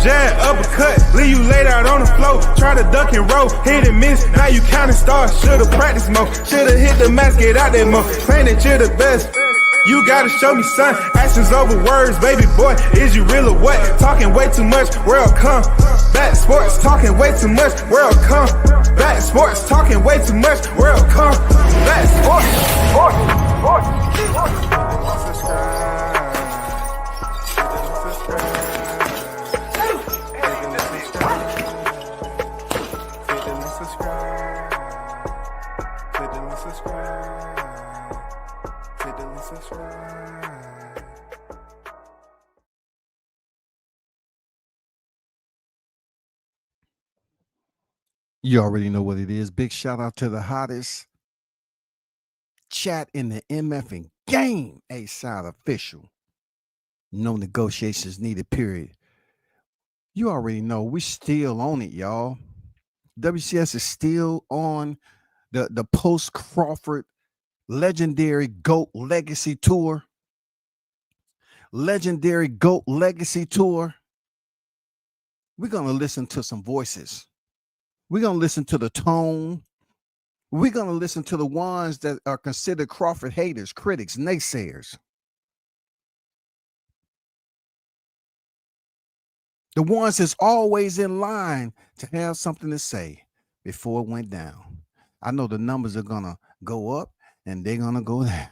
jab, uppercut, leave you laid out on the floor. Try to duck and roll, hit and miss, now you counting stars. Should've practiced more, should've hit the mask, get out there more. Claim that you're the best. You gotta show me, son. Actions over words, baby boy. Is you real or what? Talking way too much, world come. Back sports, talking way too much, world come. Back sports, talking way too much, world come. Back sports, You already know what it is. Big shout out to the hottest chat in the MF game. A-Side official. No negotiations needed, period. You already know we still on it, y'all. WCS is still on the post-Crawford legendary GOAT Legacy Tour. Legendary GOAT Legacy Tour. We're going to listen to some voices. We're going to listen to the tone. We're going to listen to the ones that are considered Crawford haters, critics, naysayers. The ones that's always in line to have something to say before it went down. I know the numbers are going to go up and they're going to go down.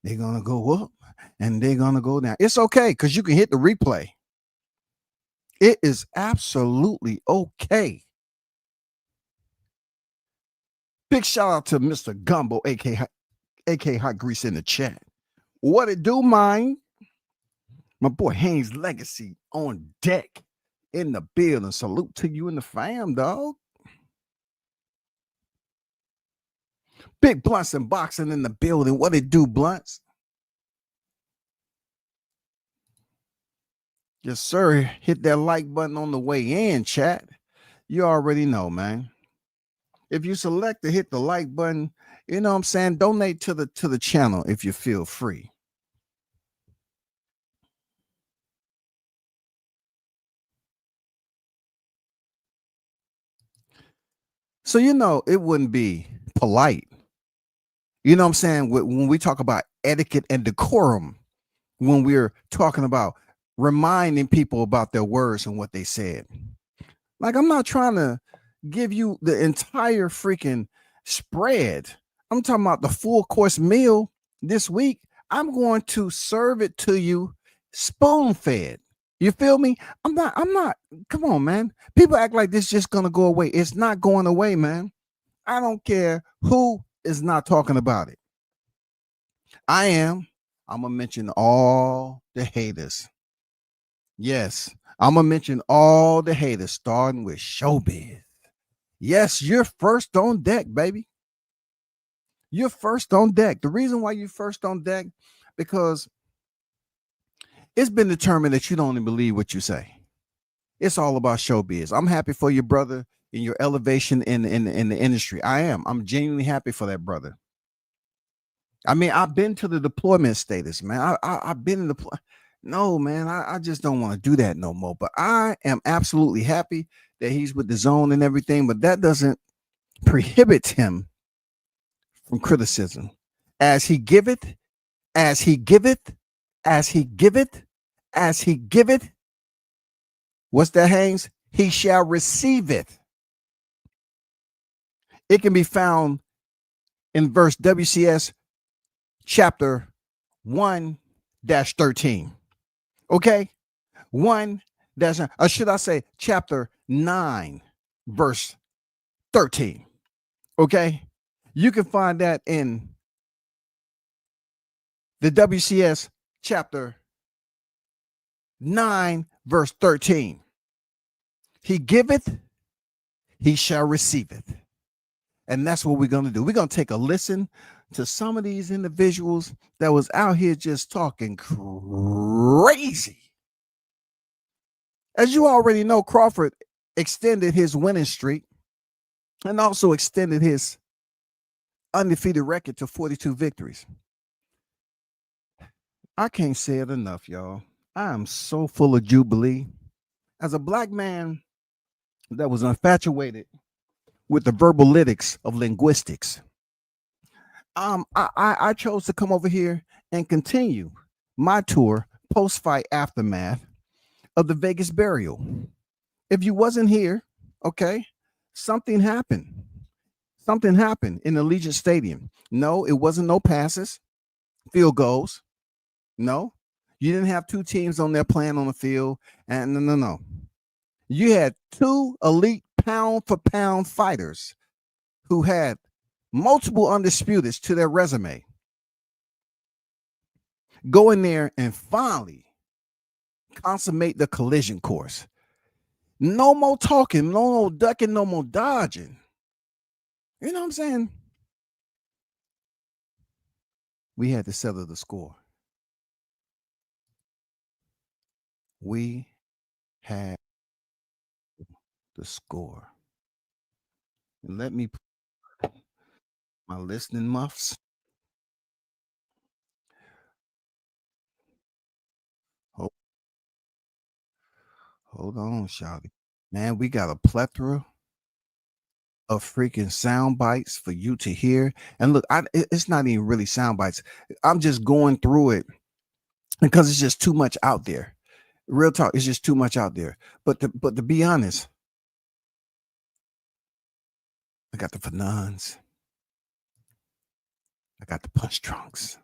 They're going to go up and they're going to go down. It's okay because you can hit the replay. It is absolutely okay. Big shout out to Mr. Gumbo, aka Hot Grease in the chat. What it do, mine? My boy Haynes Legacy on deck in the building. Salute to you and the fam, dog. Big Blunts and Boxing in the building. What it do, Blunts? Yes, sir. Hit that like button on the way in, chat. You already know, man. If you select to hit the like button, you know what I'm saying? Donate to the channel if you feel free. So, you know, it wouldn't be polite. You know what I'm saying? When we talk about etiquette and decorum, when we're talking about reminding people about their words and what they said. Like, I'm not trying to give you the entire freaking spread. I'm talking about the full course meal this week. I'm going to serve it to you spoon fed. You feel me? I'm not, come on, man. People act like this is just going to go away. It's not going away, man. I don't care who is not talking about it. I am. I'm going to mention all the haters. Yes, I'm going to mention all the haters, starting with Showbiz. Yes, you're first on deck, baby. You're first on deck. The reason why you're first on deck, because it's been determined that you don't even believe what you say. It's all about Showbiz. I'm happy for your brother in your elevation in the industry. I am. I'm genuinely happy for that brother. I mean, I've been to the deployment status, man. I've been in the no, man. I just don't want to do that no more. But I am absolutely happy that he's with the zone and everything. But that doesn't prohibit him from criticism. As he giveth, as he giveth, as he giveth, as he giveth. What's that, Haynes? He shall receive it. It can be found in verse WCS chapter 1-13. Okay? 1- or should I say chapter 9, verse 13. Okay? You can find that in the WCS chapter 9, verse 13. He giveth, he shall receiveth. And that's what we're going to do. We're going to take a listen to some of these individuals that was out here just talking crazy. As you already know, Crawford extended his winning streak and also extended his undefeated record to 42 victories. I can't say it enough, y'all. I am so full of jubilee. as a black man that was infatuated with the verbalytics of linguistics, I chose to come over here and continue my tour post-fight aftermath of the Vegas burial. If you wasn't here, okay, something happened. Something happened in Allegiant Stadium. No, it wasn't no passes, field goals. No, you didn't have two teams on there playing on the field. And no. You had two elite pound for pound fighters who had multiple undisputeds to their resume. Go in there and finally consummate the collision course. No more talking, no more ducking, no more dodging. You know what I'm saying? We had to settle the score. We had the score. And let me put my listening muffs. Hold on, Shawty. Man, we got a plethora of freaking sound bites for you to hear. And look, it's not even really sound bites. I'm just going through it because it's just too much out there. Real talk, it's just too much out there. But to be honest, I got the Fanons. I got the punch drunks.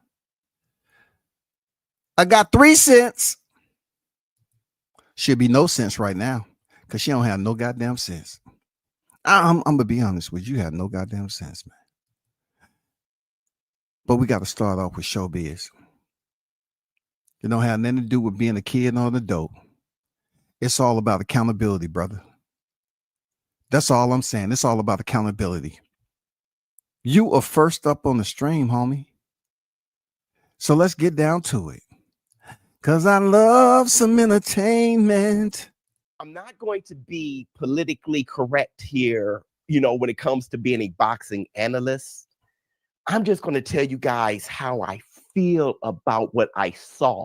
I got 3 cents. Should be no sense right now because she don't have no goddamn sense. I'm gonna be honest with you, have no goddamn sense, man. But we got to start off with Showbiz. It don't have nothing to do with being a kid on the dope. It's all about accountability, brother. That's all I'm saying. It's all about accountability. You are first up on the stream, homie. So let's get down to it. Because I love some entertainment. I'm not going to be politically correct here, when it comes to being a boxing analyst. I'm just going to tell you guys how I feel about what I saw.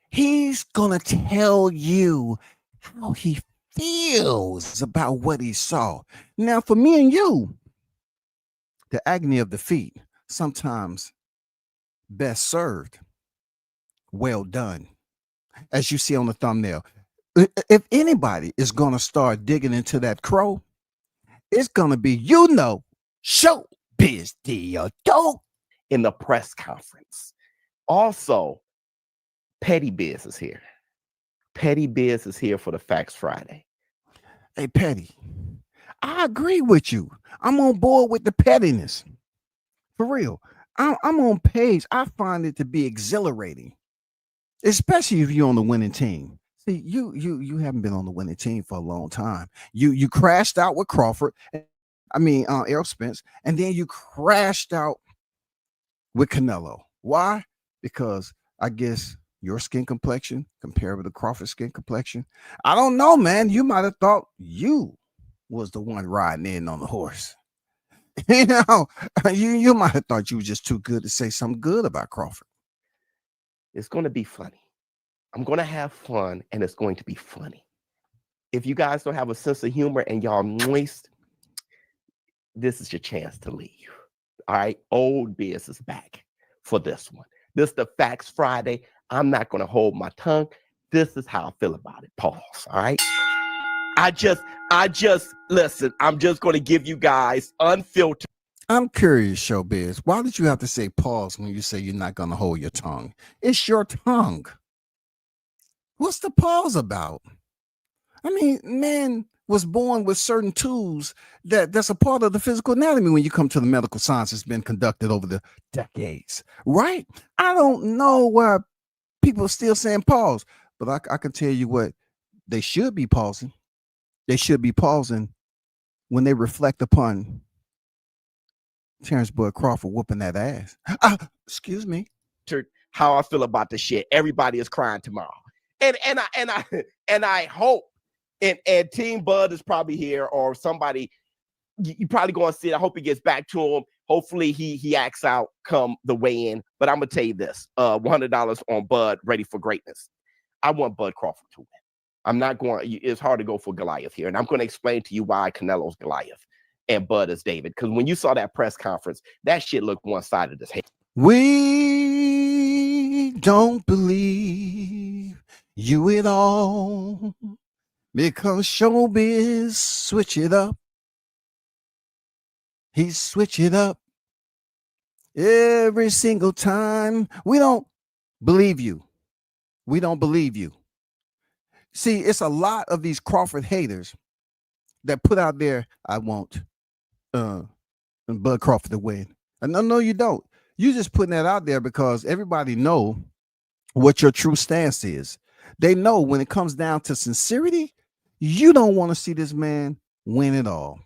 He's going to tell you how he feels about what he saw. Now, for me and you, the agony of defeat, sometimes best served. Well done. As you see on the thumbnail, if anybody is going to start digging into that crow, it's going to be, Showbiz the adult in the press conference. Also, Petty Biz is here. Petty Biz is here for the Facts Friday. Hey, Petty, I agree with you. I'm on board with the pettiness. For real. I'm on page. I find it to be exhilarating, especially if you're on the winning team. See, you haven't been on the winning team for a long time. You crashed out with Crawford. Errol Spence, and then you crashed out with Canelo. Why? Because I guess your skin complexion compared with the Crawford skin complexion. I don't know, man. You might have thought you was the one riding in on the horse. You might have thought you were just too good to say something good about Crawford. It's going to be funny. I'm going to have fun, and it's going to be funny. If you guys don't have a sense of humor and y'all moist, this is your chance to leave. All right? Old Biz is back for this one. This is the Facts Friday. I'm not going to hold my tongue. This is how I feel about it. Pause. All right? I just listen. I'm just going to give you guys unfiltered. I'm curious, Showbiz. Why did you have to say pause when you say you're not going to hold your tongue? It's your tongue. What's the pause about? Man was born with certain tools that's a part of the physical anatomy when you come to the medical science that's been conducted over the decades, right? I don't know why people are still saying pause, but I can tell you what they should be pausing. They should be pausing when they reflect upon Terrence Bud Crawford whooping that ass. Excuse me. How I feel about the shit. Everybody is crying tomorrow. And I hope and Team Bud is probably here, or somebody you probably going to see it. I hope he gets back to him. Hopefully he acts out come the weigh in. But I'm gonna tell you this: $100 on Bud, ready for greatness. I want Bud Crawford to win. I'm not going. It's hard to go for Goliath here, and I'm going to explain to you why Canelo's Goliath and Bud is David. Because when you saw that press conference, that shit looked one-sided as hell. We don't believe you at all because Showbiz switch it up. He switch it up every single time. We don't believe you. We don't believe you. See, it's a lot of these Crawford haters that put out there, I want Bud Crawford to win. And no, you don't. You just putting that out there because everybody know what your true stance is. They know when it comes down to sincerity, you don't want to see this man win it all.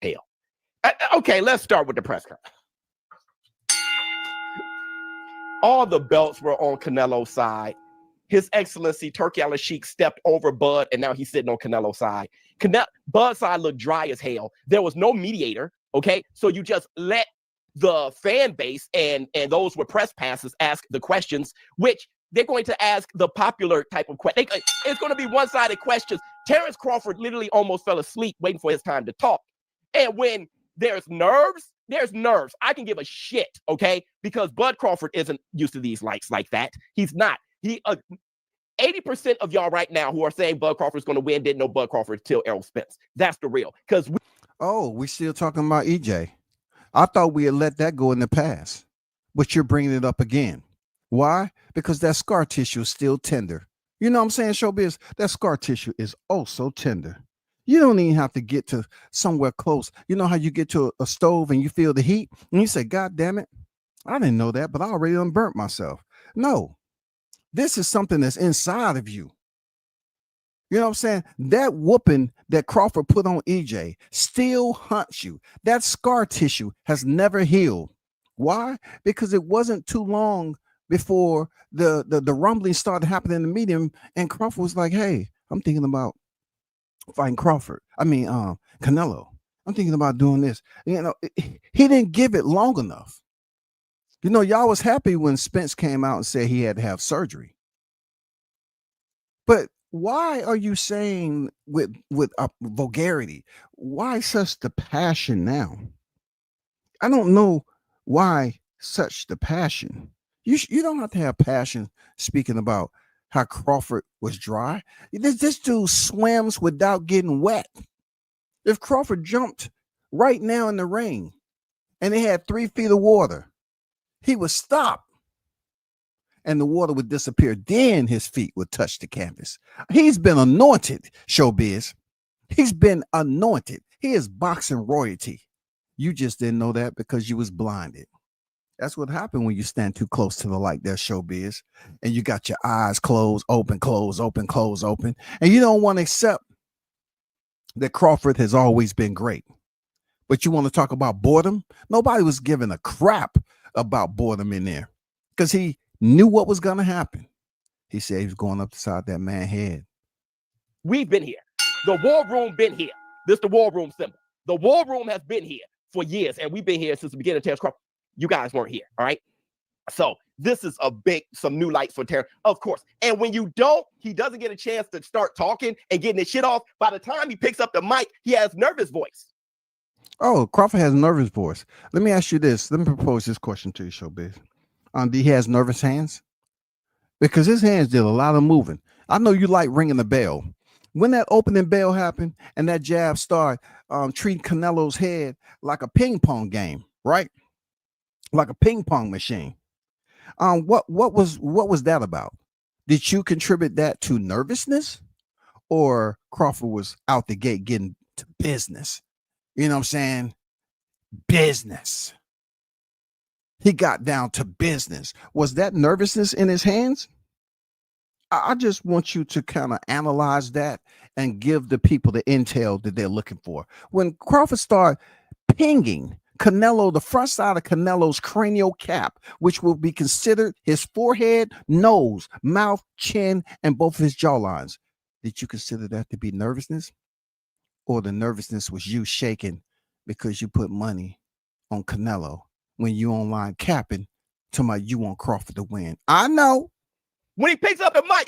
Hell. Okay, let's start with the press conference. All the belts were on Canelo's side. His Excellency Turkey Al-Sheikh stepped over Bud, and now he's sitting on Canelo's side. Bud's side looked dry as hell. There was no mediator, okay? So you just let the fan base and those with press passes ask the questions, which they're going to ask the popular type of question. It's going to be one-sided questions. Terrence Crawford literally almost fell asleep waiting for his time to talk. And when there's nerves. I can give a shit, okay? Because Bud Crawford isn't used to these lights like that. He's not. 80% of y'all right now who are saying Bud Crawford's going to win didn't know Bud Crawford till Errol Spence. That's the real. Because we still talking about EJ. I thought we had let that go in the past, but you're bringing it up again. Why? Because that scar tissue is still tender. You know what I'm saying, Showbiz? That scar tissue is oh so tender. You don't even have to get to somewhere close. You know how you get to a stove and you feel the heat and you say, God damn it, I didn't know that, but I already unburnt myself. No, this is something that's inside of you. You know what I'm saying? That whooping that Crawford put on EJ still haunts you. That scar tissue has never healed. Why? Because it wasn't too long before the rumbling started happening in the medium and Crawford was like, hey, I'm thinking about fighting Canelo. I'm thinking about doing this. You know, he didn't give it long enough. You know, y'all was happy when Spence came out and said he had to have surgery. But why are you saying with vulgarity? Why such the passion now? I don't know why such the passion. You don't have to have passion speaking about how Crawford was dry. This dude swims without getting wet. If Crawford jumped right now in the ring and they had 3 feet of water, he would stop and the water would disappear. Then his feet would touch the canvas. He's been anointed, Showbiz. He's been anointed. He is boxing royalty. You just didn't know that because you was blinded. That's what happened when you stand too close to the light there, Showbiz, and you got your eyes closed, open, close, open, close, open, and you don't want to accept that Crawford has always been great. But you want to talk about boredom? Nobody was giving a crap about boredom in there because he knew what was going to happen. He said he was going up beside that man's head. We've been here. The war room been here. This is the war room symbol. The war room has been here for years, and we've been here since the beginning of Terrence Crawford. You guys weren't here, all right? So this is some new lights for Terrence, of course. And when he doesn't get a chance to start talking and getting his shit off. By the time he picks up the mic, he has nervous voice. Oh, Crawford has nervous voice. Let me ask you this. Let me propose this question to you, Showbiz. He has nervous hands? Because his hands did a lot of moving. I know you like ringing the bell. When that opening bell happened and that jab started treating Canelo's head like a ping pong game, right? Like a ping pong machine. What was that about? Did you contribute that to nervousness, or Crawford was out the gate getting to business? You know what I'm saying? Business. He got down to business. Was that nervousness in his hands? I just want you to kind of analyze that and give the people the intel that they're looking for. When Crawford started pinging Canelo, the front side of Canelo's cranial cap, which will be considered his forehead, nose, mouth, chin, and both of his jawlines. Did you consider that to be nervousness? Or the nervousness was you shaking because you put money on Canelo when you online capping to my you want Crawford to win? I know When he picks up the mic,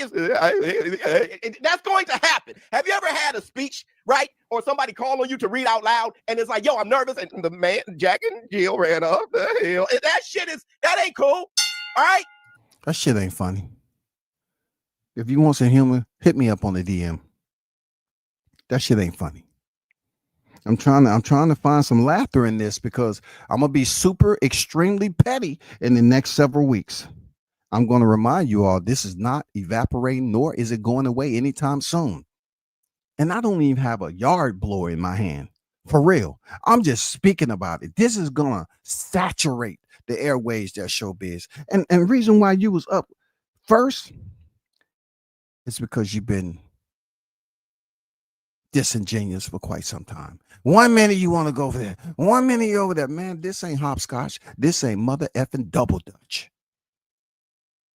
that's going to happen. Have you ever had a speech, right? Or somebody call on you to read out loud, and it's like, yo, I'm nervous, and the man, Jack and Jill ran up the hill. That ain't cool. All right? That shit ain't funny. If you want some humor, hit me up on the DM. That shit ain't funny. I'm trying to find some laughter in this because I'm gonna be super extremely petty in the next several weeks. I'm going to remind you all, this is not evaporating, nor is it going away anytime soon. And I don't even have a yard blower in my hand. For real. I'm just speaking about it. This is going to saturate the airways that Showbiz. And reason why you was up first is because you've been disingenuous for quite some time. 1 minute you want to go over there. 1 minute you over there. Man, this ain't hopscotch. This ain't mother effing double dutch.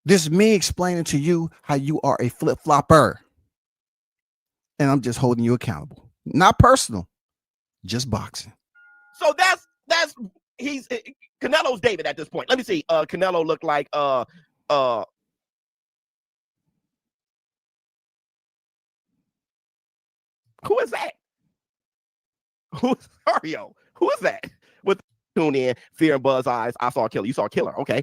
This is me explaining to you how you are a flip-flopper. And I'm just holding you accountable. Not personal, just boxing. So he's Canelo's David at this point. Let me see. Canelo looked like who is that? Who's Mario? Who is that? With tune in, fear and buzz eyes. I saw a killer. You saw a killer. Okay.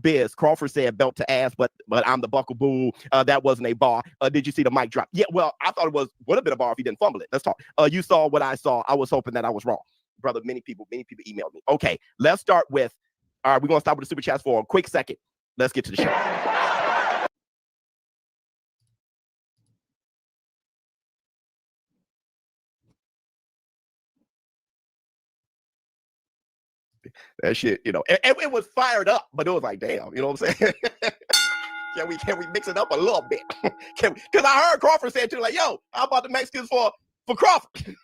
Biz Crawford said belt to ass, but I'm the buckle boo. That wasn't a bar. Did you see the mic drop? Yeah, well, I thought it would have been a bar if he didn't fumble it. Let's talk. You saw what I saw. I was hoping that I was wrong. Brother, many people emailed me. Okay, let's start with, all right, we're gonna start with the super chats for a quick second. Let's get to the show. That shit, you know, it was fired up, but it was like, damn, you know what I'm saying? Can we mix it up a little bit? Because I heard Crawford say too, like, yo, how about the Mexicans for Crawford?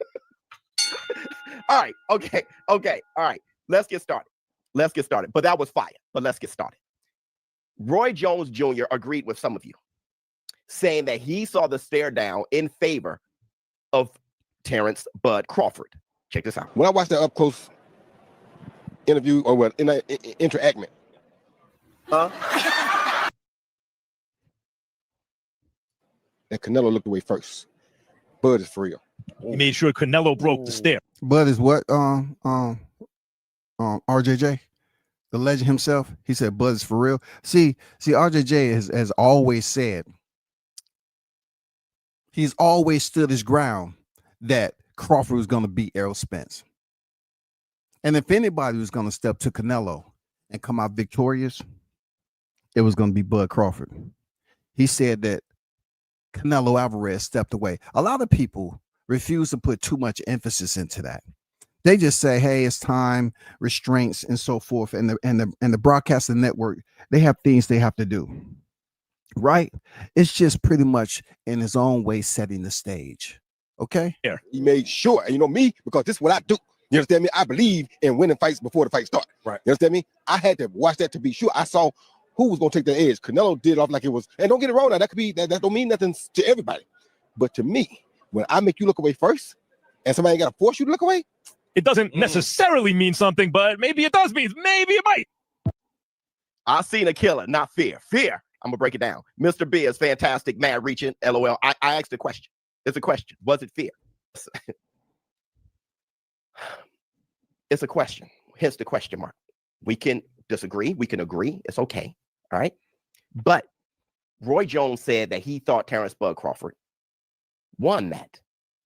All right, okay, all right. Let's get started. But that was fire. But let's get started. Roy Jones Jr. agreed with some of you, saying that he saw the stare down in favor of Terrence Bud Crawford. Check this out. When I watched that up close interview or what interactment, that Canelo looked away first. Bud is for real. He made sure Canelo broke the stare. Bud is what? RJJ, the legend himself. He said Bud is for real. See, RJJ has always said, he's always stood his ground that Crawford was going to beat Errol Spence. And if anybody was going to step to Canelo and come out victorious, it was going to be Bud Crawford. He said that Canelo Alvarez stepped away. A lot of people refuse to put too much emphasis into that. They just say, hey, it's time, restraints, and so forth. And the broadcasting network, they have things they have to do. Right? It's just pretty much in his own way setting the stage. Okay? Yeah. He made sure, and you know me, because this is what I do. You understand me? I believe in winning fights before the fight starts. Right. You understand me? I had to watch that to be sure. I saw who was going to take the edge. Canelo did off like it was, and don't get it wrong now, that could be, that don't mean nothing to everybody. But to me, when I make you look away first, and somebody ain't got to force you to look away, it doesn't necessarily mean something, but maybe it does mean, maybe it might. I seen a killer, not fear. Fear. I'm gonna break it down. Mr. B is fantastic, mad reaching, LOL. I asked the question. It's a question. Was it fear? It's a question. Hence the question mark. We can disagree. We can agree. It's okay. All right. But Roy Jones said that he thought Terrence Bud Crawford won that.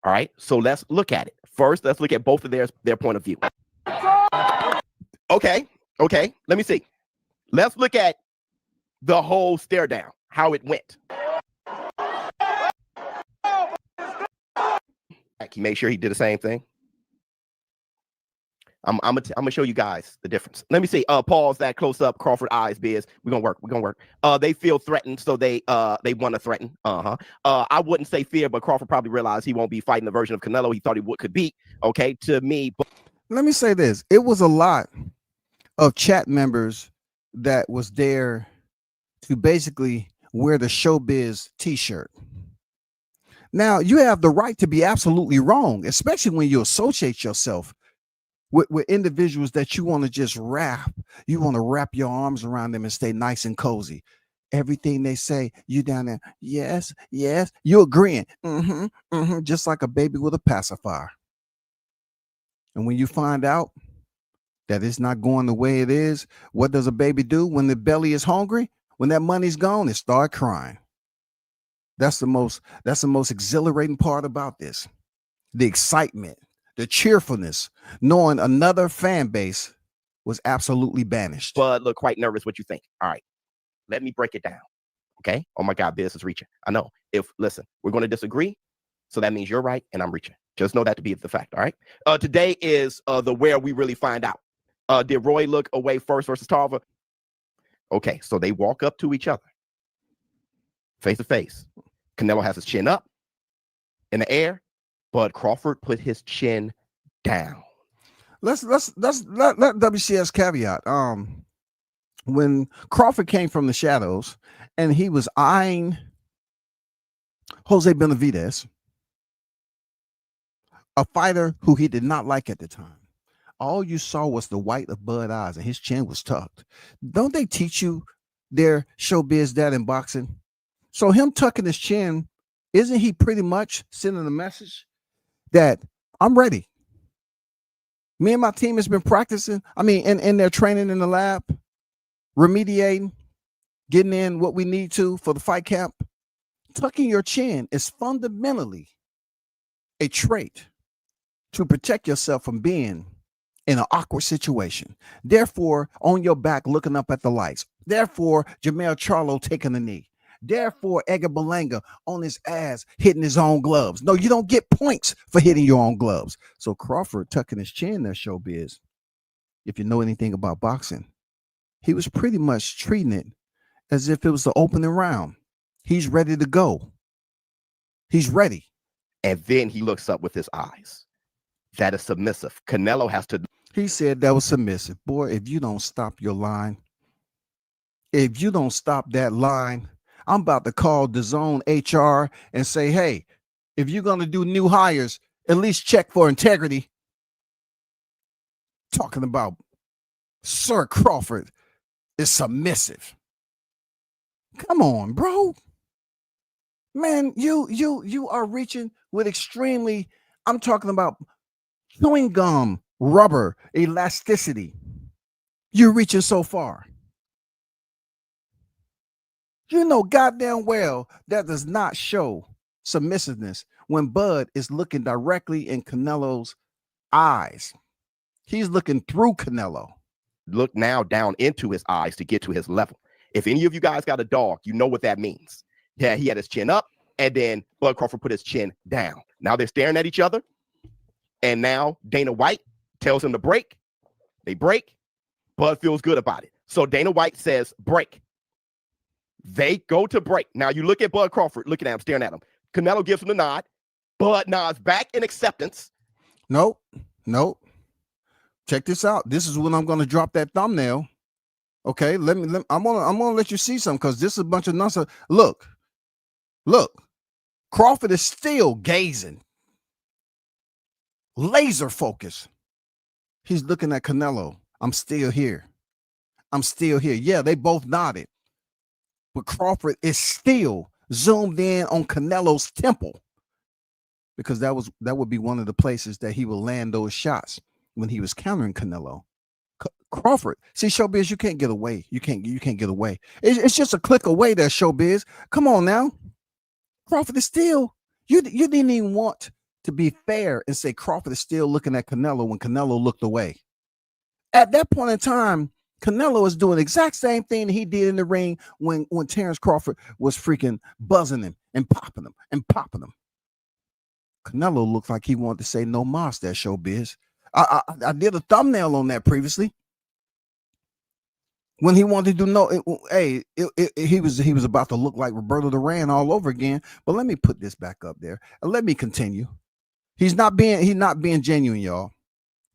All right. So let's look at it. First, let's look at both of their point of view. Okay. Let me see. Let's look at the whole stare down, how it went. He made sure he did the same thing. I'm gonna show you guys the difference. Let me see. Pause that close up. Crawford eyes, Biz. We're gonna work. They feel threatened, so they want to threaten. I wouldn't say fear, but Crawford probably realized he won't be fighting the version of Canelo he thought he could beat. Okay, to me. But let me say this: it was a lot of chat members that was there to basically wear the Showbiz T-shirt. Now you have the right to be absolutely wrong, especially when you associate yourself with individuals that you want to just wrap. You want to wrap your arms around them and stay nice and cozy. Everything they say, you down there, yes, yes, you agreeing, just like a baby with a pacifier. And when you find out that it's not going the way it is, what does a baby do when the belly is hungry? When that money's gone, it start crying. That's the most exhilarating part about this. The excitement, the cheerfulness, knowing another fan base was absolutely banished. But look quite nervous. What you think? All right, let me break it down. Okay. Oh my God, Biz is reaching. I know. Listen, we're going to disagree. So that means you're right and I'm reaching. Just know that to be the fact. All right. Today is the where we really find out. Did Roy look away first versus Tarver? Okay. So they walk up to each other face to face. Canelo has his chin up in the air, but Crawford put his chin down. Let's let WCS caveat. When Crawford came from the shadows and he was eyeing Jose Benavidez, a fighter who he did not like at the time, all you saw was the white of Bud eyes and his chin was tucked. Don't they teach you their showbiz that in boxing? So him tucking his chin, isn't he pretty much sending a message that I'm ready? Me and my team has been practicing. I mean, in their training in the lab, remediating, getting in what we need to for the fight camp. Tucking your chin is fundamentally a trait to protect yourself from being in an awkward situation. Therefore, on your back, looking up at the lights. Therefore, Jermell Charlo taking a knee. Therefore, Edgar Berlanga on his ass hitting his own gloves. No, you don't get points for hitting your own gloves. So Crawford tucking his chin, that Showbiz, if you know anything about boxing, he was pretty much treating it as if it was the opening round. He's ready to go. He's ready. And then he looks up with his eyes. That is submissive. Canelo has to. He said that was submissive. Boy, if you don't stop your line, if you don't stop that line, I'm about to call DAZN HR and say, hey, if you're going to do new hires, at least check for integrity. Talking about Sir Crawford is submissive. Come on, bro. Man, you are reaching with extremely, I'm talking about chewing gum, rubber, elasticity. You're reaching so far. You know goddamn well that does not show submissiveness when Bud is looking directly in Canelo's eyes. He's looking through Canelo. Look now down into his eyes to get to his level. If any of you guys got a dog, you know what that means. Yeah, he had his chin up, and then Bud Crawford put his chin down. Now they're staring at each other, and now Dana White tells him to break. They break. Bud feels good about it. So Dana White says, break. They go to break. Now you look at Bud Crawford, looking at him, staring at him. Canelo gives him the nod. Bud nods back in acceptance. Nope. Check this out. This is when I'm going to drop that thumbnail. Okay, I'm gonna let you see something because this is a bunch of nonsense. Look. Crawford is still gazing, laser focus. He's looking at Canelo. I'm still here. Yeah, they both nodded, but Crawford is still zoomed in on Canelo's temple because that would be one of the places that he will land those shots when he was countering Canelo. Crawford, see, Showbiz, you can't get away. You can't get away. It's just a click away there, Showbiz. Come on now. Crawford is still, you didn't even want to be fair and say Crawford is still looking at Canelo when Canelo looked away. At that point in time, Canelo is doing the exact same thing he did in the ring when Terrence Crawford was freaking buzzing him and popping him. Canelo looked like he wanted to say no mas, that Showbiz. I did a thumbnail on that previously. When he wanted to do he was about to look like Roberto Duran all over again. But let me put this back up there and let me continue. He's not being genuine, y'all.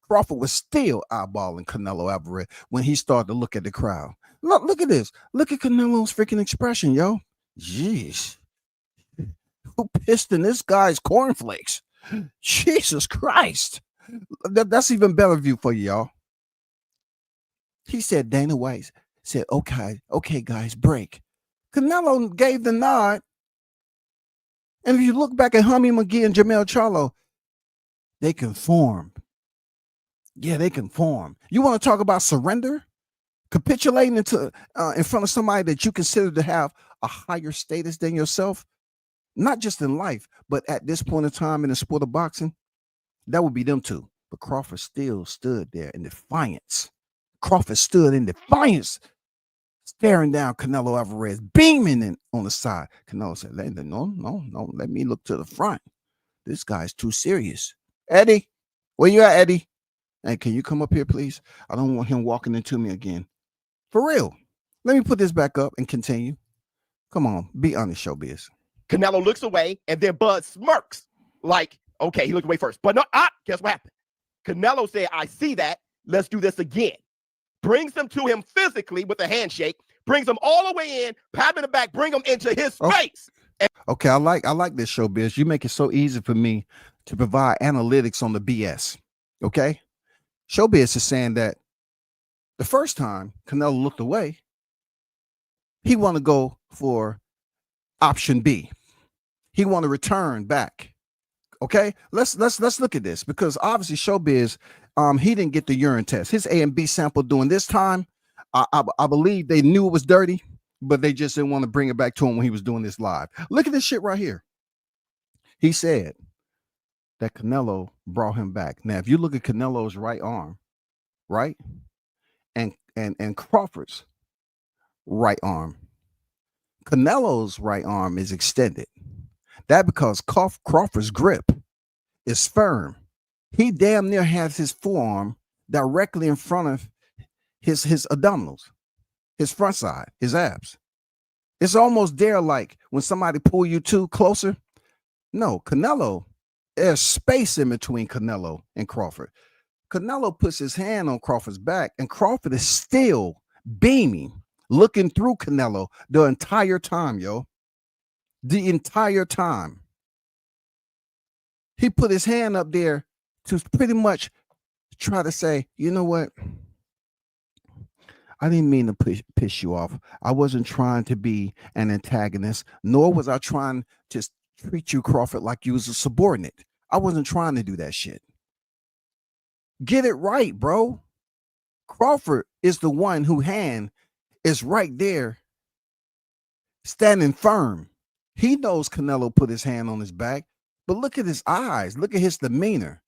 Crawford was still eyeballing Canelo Alvarez when he started to look at the crowd. Look at this. Look at Canelo's freaking expression, yo. Jeez. Who pissed in this guy's cornflakes? Jesus Christ. That's even better view for you, y'all. He said, Dana White said, okay, guys, break. Canelo gave the nod. And if you look back at Hummy McGee and Jamel Charlo, they conformed. Yeah, they conform. You want to talk about surrender? Capitulating into in front of somebody that you consider to have a higher status than yourself, not just in life, but at this point in time in the sport of boxing, that would be them two. But Crawford still stood there in defiance. Crawford stood in defiance, staring down Canelo Alvarez, beaming on the side. Canelo said, no, let me look to the front. This guy's too serious. Eddie, where you at, Eddie? Hey, can you come up here, please? I don't want him walking into me again. For real. Let me put this back up and continue. Come on, be honest, Showbiz. Canelo looks away, and then Bud smirks like, okay, he looked away first. But no, guess what happened? Canelo said, I see that. Let's do this again. Brings them to him physically with a handshake, brings them all the way in, pat him in the back, bring him into his face. Okay, I like this, Showbiz. You make it so easy for me to provide analytics on the BS. Okay? Showbiz is saying that the first time Canelo looked away, he want to go for option B. He want to return back. Okay, let's look at this, because obviously Showbiz, he didn't get the urine test. His A and B sample during this time, I believe they knew it was dirty, but they just didn't want to bring it back to him when he was doing this live. Look at this shit right here. He said that Canelo brought him back. Now, if you look at Canelo's right arm, right, and Crawford's right arm, Canelo's right arm is extended. That because Crawford's grip is firm. He damn near has his forearm directly in front of his abdominals, his front side, his abs. It's almost there, like when somebody pull you too closer. No, Canelo, there's space in between Canelo and Crawford. Canelo puts his hand on Crawford's back, and Crawford is still beaming, looking through Canelo the entire time, yo. The entire time. He put his hand up there to pretty much try to say, you know what? I didn't mean to piss you off. I wasn't trying to be an antagonist, nor was I trying to treat you, Crawford, like you was a subordinate. I wasn't trying to do that shit. Get it right, bro. Crawford is the one whose hand is right there, standing firm. He knows Canelo put his hand on his back, but look at his eyes. Look at his demeanor.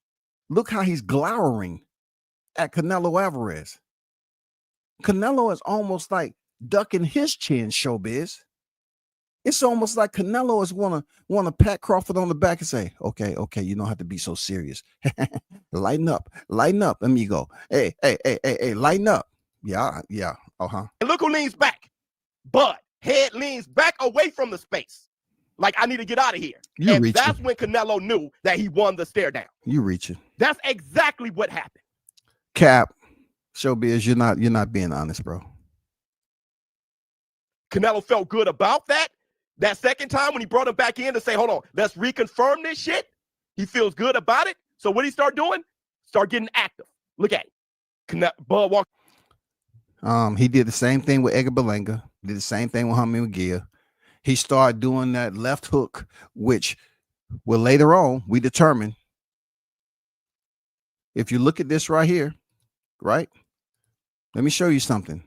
Look how he's glowering at Canelo Alvarez. Canelo is almost like ducking his chin, Showbiz. It's almost like Canelo is want to pat Crawford on the back and say, okay, you don't have to be so serious. Lighten up, amigo. Hey, lighten up. Yeah. And look who leans back. Bud. Head leans back away from the space. Like, I need to get out of here. And that's when Canelo knew that he won the stare down. You reaching. That's exactly what happened. Cap, Showbiz, you're not being honest, bro. Canelo felt good about that. That second time when he brought him back in to say, hold on, let's reconfirm this shit. He feels good about it. So what did he start doing? Start getting active. Look at it. Bud walked. He did the same thing with Edgar Berlanga. Did the same thing with Hummy McGee. He started doing that left hook, which will later on we determine. If you look at this right here, right? Let me show you something.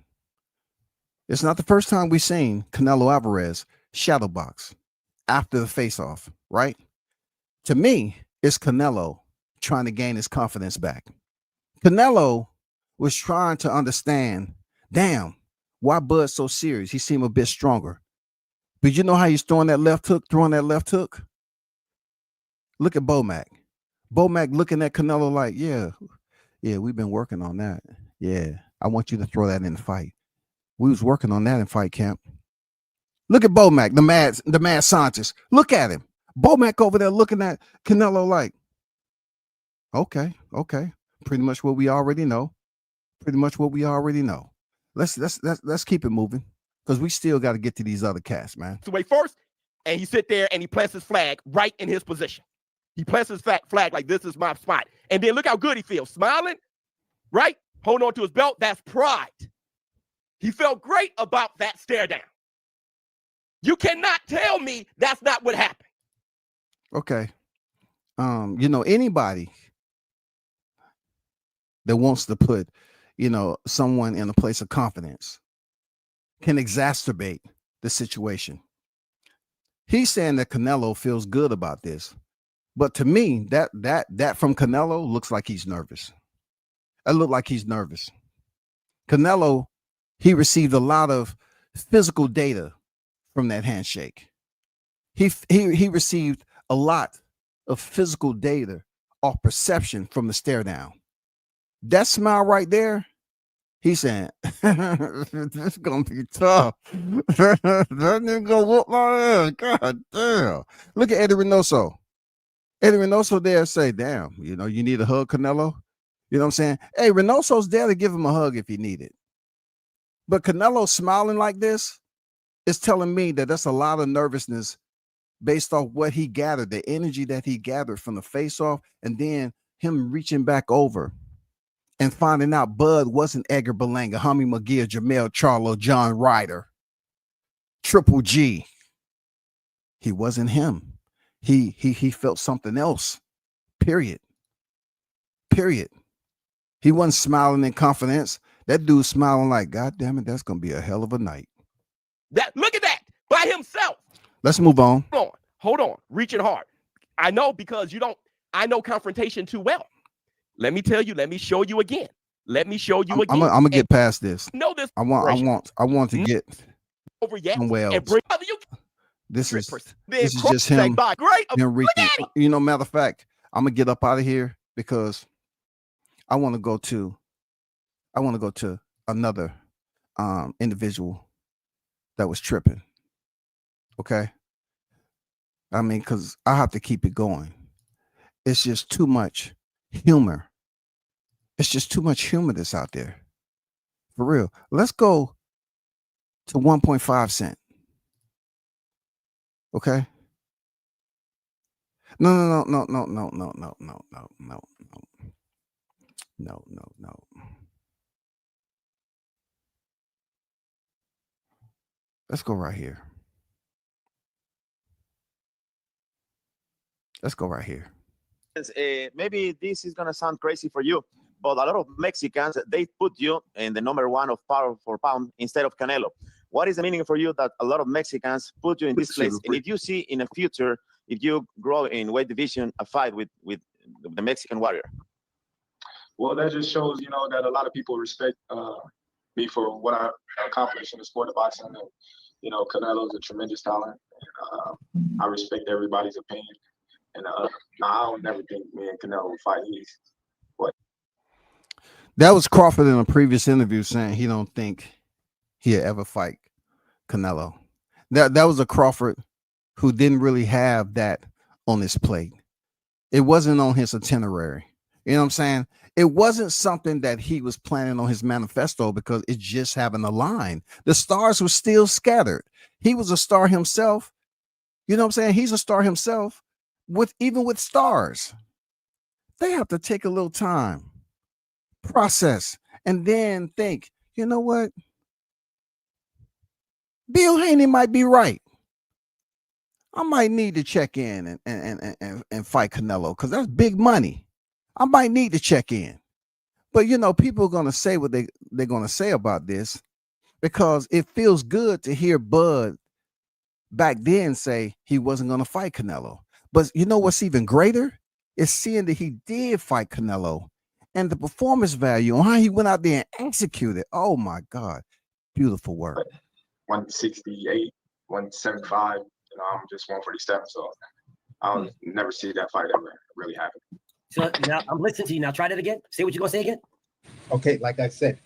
It's not the first time we've seen Canelo Alvarez shadow box after the face-off, right? To me, it's Canelo trying to gain his confidence back. Canelo was trying to understand, damn, why Bud's so serious? He seemed a bit stronger. But you know how he's throwing that left hook? Look at Bomac. Bomac looking at Canelo like, yeah, we've been working on that. Yeah, I want you to throw that in the fight. We was working on that in fight camp. Look at Bomac, the mad scientist. Look at him. Bomac over there looking at Canelo like, okay. Pretty much what we already know. Let's keep it moving, because we still got to get to these other cats, man. Away first, and he sit there and he plants his flag right in his position. He plants his flag like, this is my spot. And then look how good he feels, smiling, right? Holding on to his belt. That's pride. He felt great about that stare down. You cannot tell me that's not what happened. Okay. You know, anybody that wants to put, you know, someone in a place of confidence can exacerbate the situation. He's saying that Canelo feels good about this, but to me, that from Canelo looks like he's nervous. It looked like he's nervous. Canelo, he received a lot of physical data from that handshake. He received a lot of physical data or perception from the stare down. That smile right there, he's saying, this is gonna be tough. That nigga gonna whoop my ass. God damn. Look at Eddie Reynoso. Eddie Reynoso there say, damn, you know, you need a hug, Canelo. You know what I'm saying? Hey, Reynoso's there to give him a hug if he need it. But Canelo smiling like this is telling me that that's a lot of nervousness based off what he gathered, the energy that he gathered from the face-off, and then him reaching back over and finding out Bud wasn't Edgar Berlanga, Hummy McGee, Jamel Charlo, John Ryder, Triple G. He wasn't him. He felt something else. Period. He wasn't smiling in confidence. That dude smiling like, God damn it, that's gonna be a hell of a night. Look at that by himself. Let's move on. Hold on. Reaching hard. I know because I know confrontation too well. Let me tell you, let me show you again. I'm gonna get past this. Know this. I want to get over yet somewhere else. This is just him. Him reaching. You know, matter of fact, I'm gonna get up out of here because I want to go to another individual that was tripping. Okay. I mean, because I have to keep it going. It's just too much humor. It's just too much humor that's out there. For real. Let's go to 1.5 cent. Okay. No. Let's go right here. Maybe this is gonna sound crazy for you, but a lot of Mexicans, they put you in the #1 of pound for pound instead of Canelo. What is the meaning for you that a lot of Mexicans put you in this place? And if you see in the future, if you grow in weight division, a fight with the Mexican warrior? Well, that just shows, you know, that a lot of people respect me for what I accomplished in the sport of boxing. And, you know, Canelo is a tremendous talent. And, I respect everybody's opinion. And I don't never think me and Canelo will fight. That was Crawford in a previous interview saying he don't think he'll ever fight Canelo. That was a Crawford who didn't really have that on his plate. It wasn't on his itinerary. You know what I'm saying? It wasn't something that he was planning on his manifesto because it just happened to align. The stars were still scattered. He was a star himself. You know what I'm saying? He's a star himself. Even with stars, they have to take a little time, process, and then think, you know what? Bill Haney might be right. I might need to check in and fight Canelo because that's big money. I might need to check in. But, you know, people are going to say what they're going to say about this because it feels good to hear Bud back then say he wasn't going to fight Canelo. But you know what's even greater is seeing that he did fight Canelo and the performance value on how he went out there and executed. Oh, my God. Beautiful work. 168, 175. You know, I'm just 147. So I'll never see that fight ever really happen. So now I'm listening to you. Now try that again. Say what you're going to say again. Okay, like I said,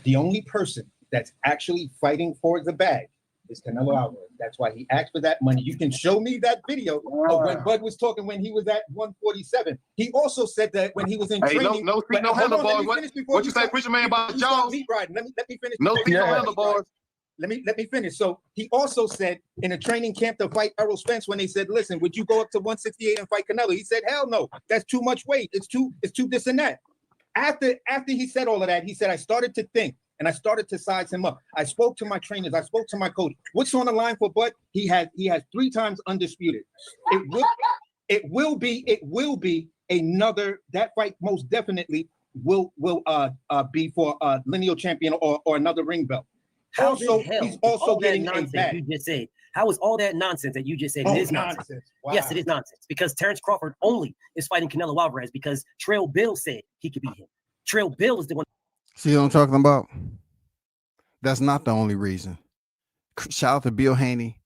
the only person that's actually fighting for the bag is Canelo Alvarez. That's why he asked for that money. You can show me that video of when Bud was talking when he was at 147. He also said that when he was in training. No handlebars. What you say, preacher man, about Jones? Meat riding. Let me finish. No handlebars. Let me finish. So he also said in a training camp to fight Errol Spence when they said, "Listen, would you go up to 168 and fight Canelo?" He said, "Hell no. That's too much weight. It's too this and that." After he said all of that, he said, "I started to think and I started to size him up. I spoke to my trainers. I spoke to my coach. What's on the line for Bud? He has 3 times undisputed. It will be another. That fight most definitely will be for a lineal champion or another ring belt. How Also, the hell he's also getting a nonsense bag. you just said? How is all that nonsense that you just said? Oh, It is nonsense. Wow. Yes, it is nonsense because Terrence Crawford only is fighting Canelo Alvarez because Trail Bill said he could beat him. Trail Bill is the one. See what I'm talking about? That's not the only reason. Shout out to Bill Haney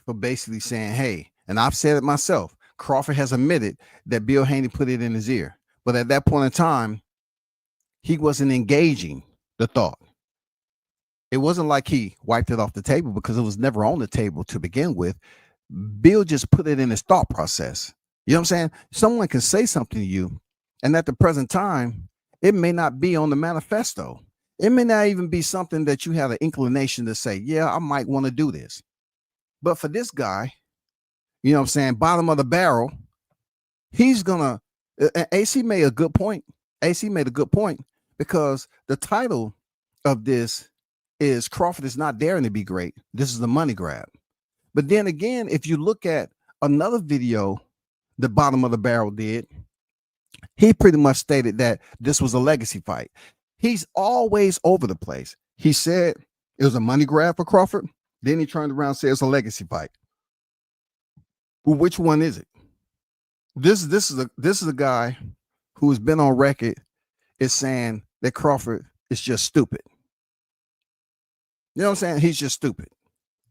for basically saying, hey, and I've said it myself, Crawford has admitted that Bill Haney put it in his ear. But at that point in time, he wasn't engaging the thought. It wasn't like he wiped it off the table because it was never on the table to begin with. Bill just put it in his thought process. You know what I'm saying? Someone can say something to you, and at the present time, it may not be on the manifesto. It may not even be something that you have an inclination to say, yeah, I might want to do this. But for this guy, you know what I'm saying, bottom of the barrel, he's going to, AC made a good point. AC made a good point because the title of this is Crawford is not daring to be great. This is the money grab. But then again, if you look at another video the bottom of the barrel did, he pretty much stated that this was a legacy fight. He's always over the place. He said it was a money grab for Crawford. Then he turned around and said it's a legacy fight. Well, which one is it? This is a guy who has been on record is saying that Crawford is just stupid. You know what I'm saying? He's just stupid.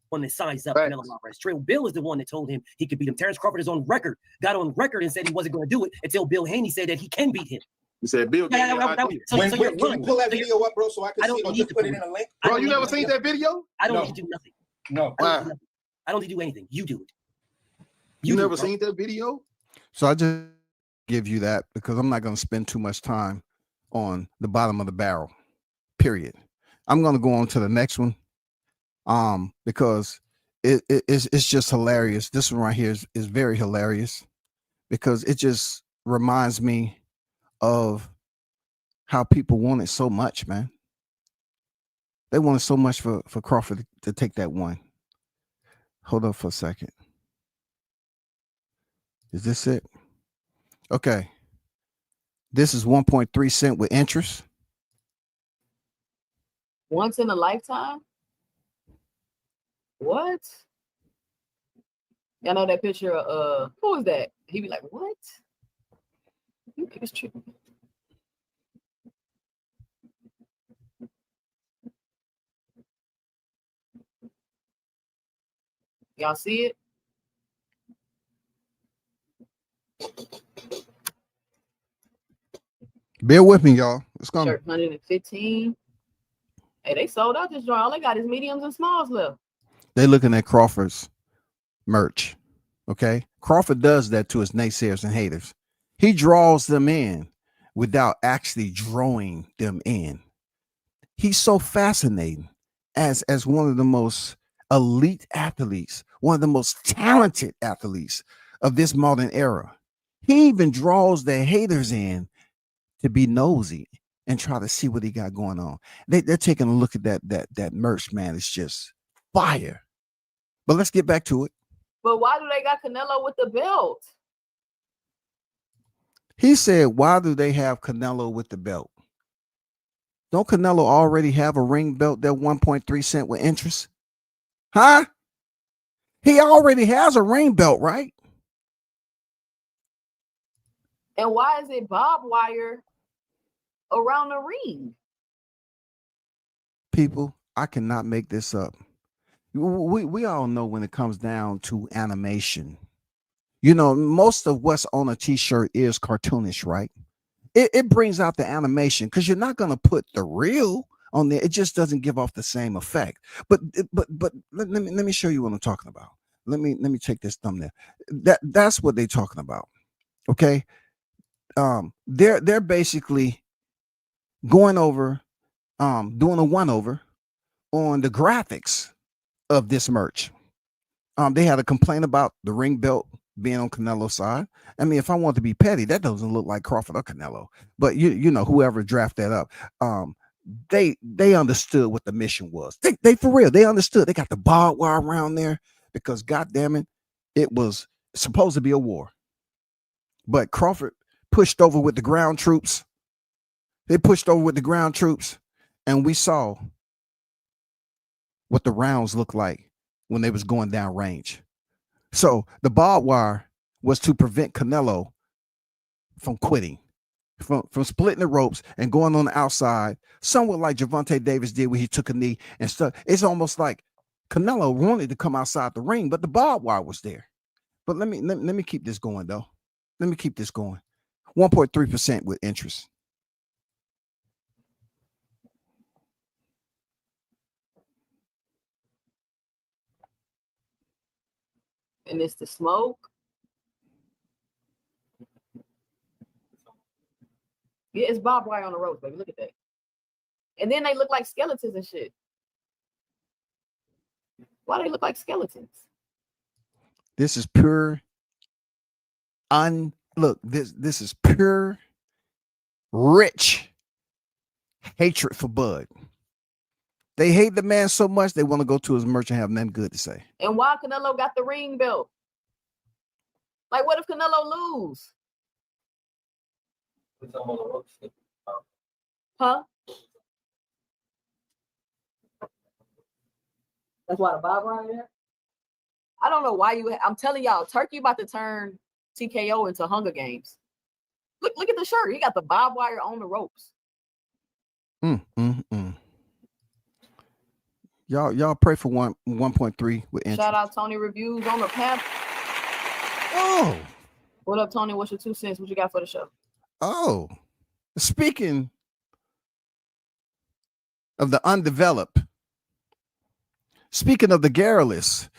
One that sized up Canelo Alvarez. Trail Bill is the one that told him he could beat him. Terrence Crawford is on record, got on record and said he wasn't going to do it until Bill Haney said that he can beat him. You said Bill. Can you pull that video up, bro, so I can see it or just put it in a link? Bro, you never seen that video? I don't need to do nothing. No. I don't need to do anything. You do it. You never seen that video? So I just give you that because I'm not going to spend too much time on the bottom of the barrel, period. I'm going to go on to the next one because it's just hilarious. This one right here is very hilarious because it just reminds me of how people want it so much, man. They wanted so much for Crawford to take that one. Hold up for a second. Is this it? Okay. This is 1.3 cents with interest. Once in a lifetime? What? Y'all know that picture of who is that? He be like, what? You think it's true? Y'all see it? Bear with me, y'all. It's coming. Shirt 115. Hey, they sold out this joint. All they got is mediums and smalls left. They looking at Crawford's merch. Okay. Crawford does that to his naysayers and haters. He draws them in without actually drawing them in. He's so fascinating as one of the most elite athletes, one of the most talented athletes of this modern era. He even draws the haters in to be nosy and try to see what he got going on. They're taking a look at that merch, man. It's just fire. But let's get back to it. But why do they got Canelo with the belt? He said, why do they have Canelo with the belt? Don't Canelo already have a ring belt that 1.3 cents with interest? Huh? He already has a ring belt, right? And why is it barbed wire around the ring? People, I cannot make this up. We all know when it comes down to animation, you know, most of what's on a t-shirt is cartoonish, right? It brings out the animation because you're not going to put the real on there. It just doesn't give off the same effect. But let me show you what I'm talking about. Let me take this thumbnail. That's what they're talking about. Okay. They're basically going over, doing a one-over on the graphics of this merch. They had a complaint about the ring belt being on Canelo's side. I mean, if I want to be petty, that doesn't look like Crawford or Canelo, but you know, whoever drafted that up, they understood what the mission was. They for real, they understood. They got the barbed wire around there because goddamn it, it was supposed to be a war. But Crawford pushed over with the ground troops. They pushed over with the ground troops, and we saw what the rounds looked like when they was going down range. So the barbed wire was to prevent Canelo from quitting, from splitting the ropes and going on the outside, somewhat like Gervonta Davis did when he took a knee and stuff. It's almost like Canelo wanted to come outside the ring, but the barbed wire was there. But let me keep this going though. Let me keep this going. 1.3% with interest. And it's the smoke. Yeah, it's barbed wire on the ropes, baby. Look at that. And then they look like skeletons and shit. Why they look like skeletons? This is pure look, this is pure rich hatred for Bud. They hate the man so much they want to go to his merch and have nothing good to say. And why Canelo got the ring belt? Like, what if Canelo lose? Huh? That's why the barbed wire there? I don't know why I'm telling y'all, Turkey about to turn TKO into Hunger Games. Look at the shirt. He got the barbed wire on the ropes. Y'all pray for 1.3 with interest. Shout out Tony Reviews on the path. Oh. What up, Tony? What's your 2 cents? What you got for the show? Oh. Speaking of the undeveloped, speaking of the garrulous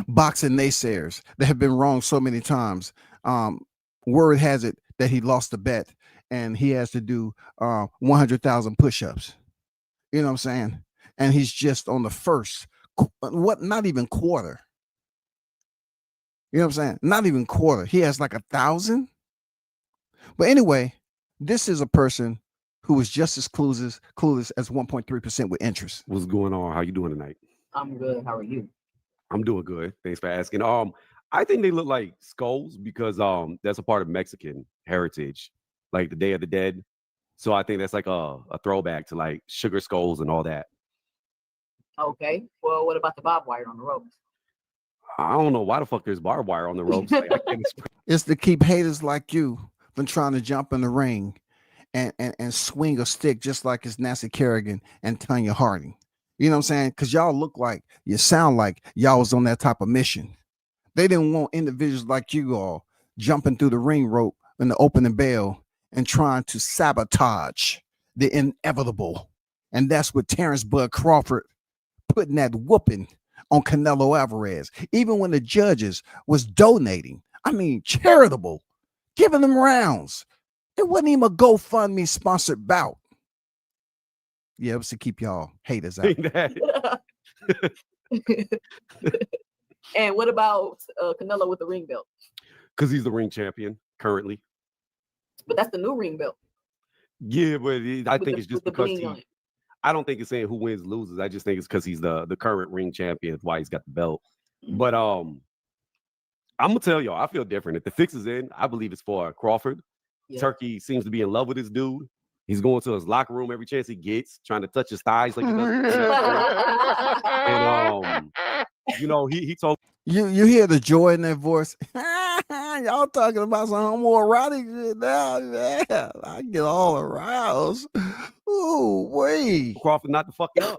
boxing naysayers that have been wrong so many times, word has it that he lost the bet and he has to do 100,000 push-ups. You know what I'm saying? And he's just on the first, not even quarter. You know what I'm saying? Not even quarter. He has like 1,000. But anyway, this is a person who is just as clueless as 1.3% with interest. What's going on? How you doing tonight? I'm good. How are you? I'm doing good. Thanks for asking. I think they look like skulls because that's a part of Mexican heritage, like the Day of the Dead. So I think that's like a throwback to like sugar skulls and all that. Okay. Well, what about the barbed wire on the ropes? I don't know why the fuck there's barbed wire on the ropes. Like, I can't It's to keep haters like you from trying to jump in the ring and swing a stick just like it's Nancy Kerrigan and Tanya Harding. You know what I'm saying? Because y'all look like, you sound like y'all was on that type of mission. They didn't want individuals like you all jumping through the ring rope in the opening bell and trying to sabotage the inevitable. And that's what Terrence Bud Crawford putting that whooping on Canelo Alvarez. Even when the judges was donating, I mean, charitable, giving them rounds. It wasn't even a GoFundMe sponsored bout. Yeah, it was to keep y'all haters out. And what about Canelo with the ring belt? Because he's the ring champion currently. But that's the new ring belt. Yeah, but I think it's just because he. I don't think it's saying who wins loses. I just think it's because he's the current ring champion. That's why he's got the belt. But I'm gonna tell y'all, I feel different. If the fix is in, I believe it's for Crawford. Yeah. Turkey seems to be in love with this dude. He's going to his locker room every chance he gets, trying to touch his thighs like he does. And you know, he told you hear the joy in their voice. Y'all talking about some homoerotic shit now, man. I get all aroused. Ooh, wait. Crawford not to fuck it up.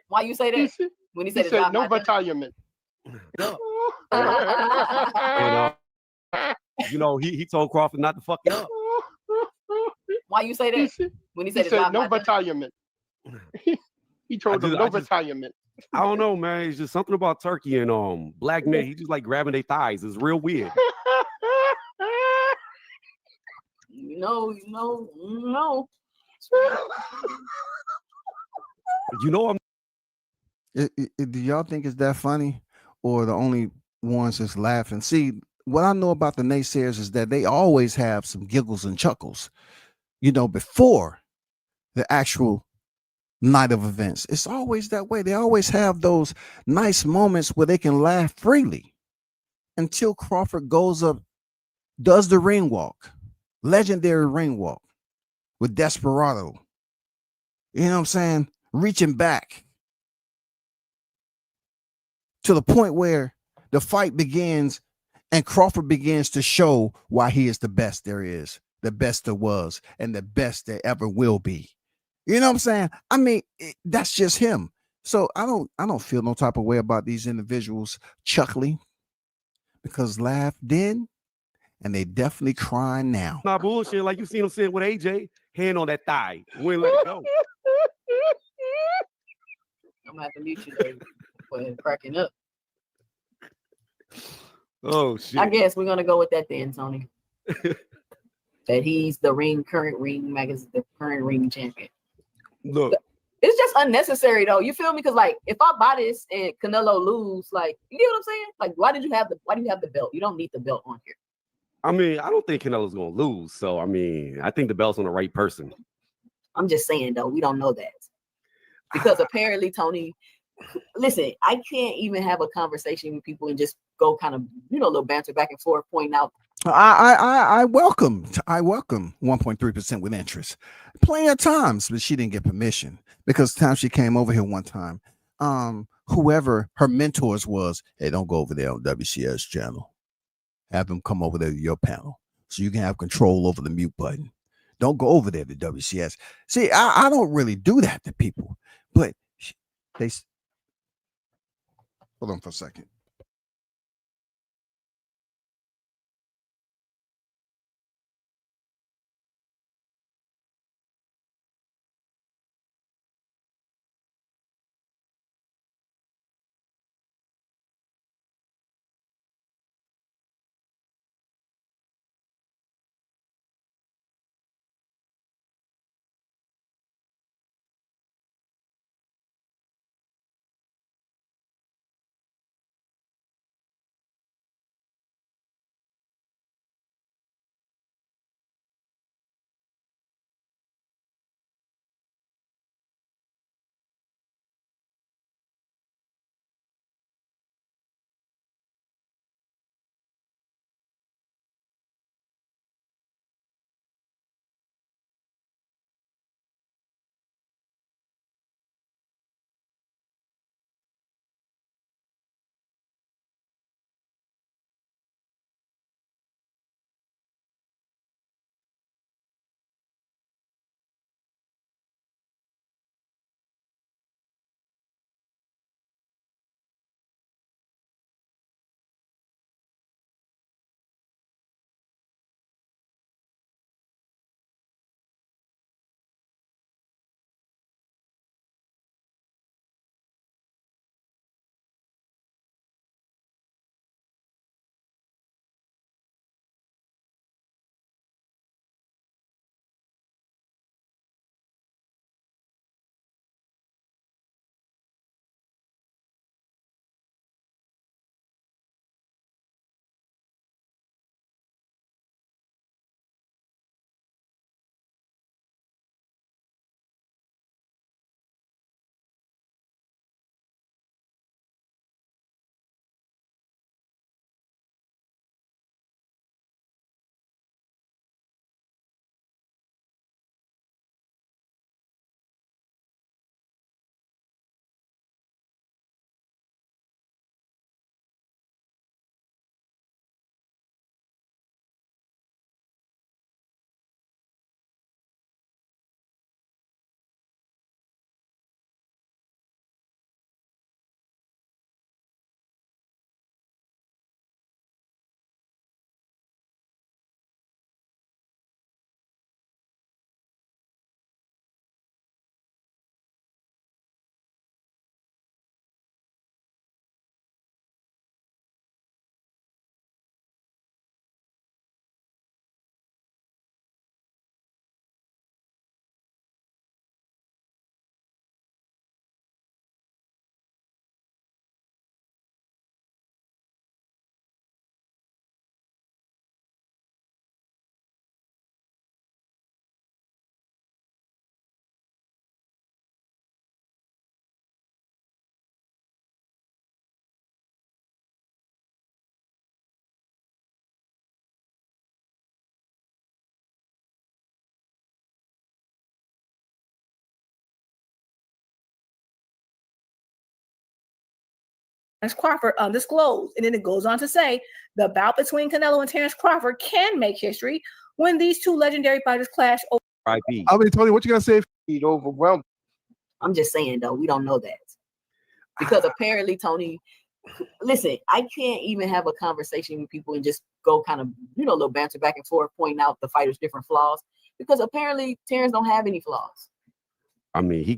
Why you say that? When he said no battalion. And, you know, he told Crawford not to fuck it up. Why you say that? When he said no battalion. He told him no battalion. I don't know, man. It's just something about Turkey and black men. He just like grabbing their thighs. It's real weird. You know. You know, do y'all think it's that funny, or the only ones that's laughing? See, what I know about the naysayers is that they always have some giggles and chuckles, you know, before the actual night of events. It's always that way. They always have those nice moments where they can laugh freely until Crawford goes up, does the ring walk, legendary ring walk with Desperado. You know what I'm saying? Reaching back to the point where the fight begins and Crawford begins to show why he is the best there is, the best there was, and the best there ever will be. You know what I'm saying? I mean, that's just him. So I don't feel no type of way about these individuals chuckling because laugh then and they definitely crying now. Not bullshit like you seen him saying with AJ, hand on that thigh. Wouldn't let it go. I'm gonna have to mute you there for cracking up. Oh shit. I guess we're gonna go with that then, Tony. That he's the current ring champion. Look, it's just unnecessary though. You feel me? Because like if I buy this and Canelo lose, like you get what I'm saying? Like why do you have the belt? You don't need the belt on here. I mean, I don't think Canelo's gonna lose. So I mean, I think the belt's on the right person. I'm just saying though, we don't know that. Because apparently, Tony, listen, I can't even have a conversation with people and just go kind of, a little banter back and forth, pointing out. I welcome 1.3% with interest. Plenty of times, but she didn't get permission because the time she came over here one time, whoever her mentors was, hey, don't go over there on WCS channel. Have them come over there to your panel so you can have control over the mute button. Don't go over there to WCS. See, I don't really do that to people, but they hold on for a second. Terence Crawford undisclosed. And then it goes on to say the bout between Canelo and Terence Crawford can make history when these two legendary fighters clash over. I mean, Tony, what you gotta say? He's overwhelmed. I'm just saying though, we don't know that. Because apparently, Tony, listen, I can't even have a conversation with people and just go kind of, a little banter back and forth, pointing out the fighter's different flaws. Because apparently Terence don't have any flaws. I mean, he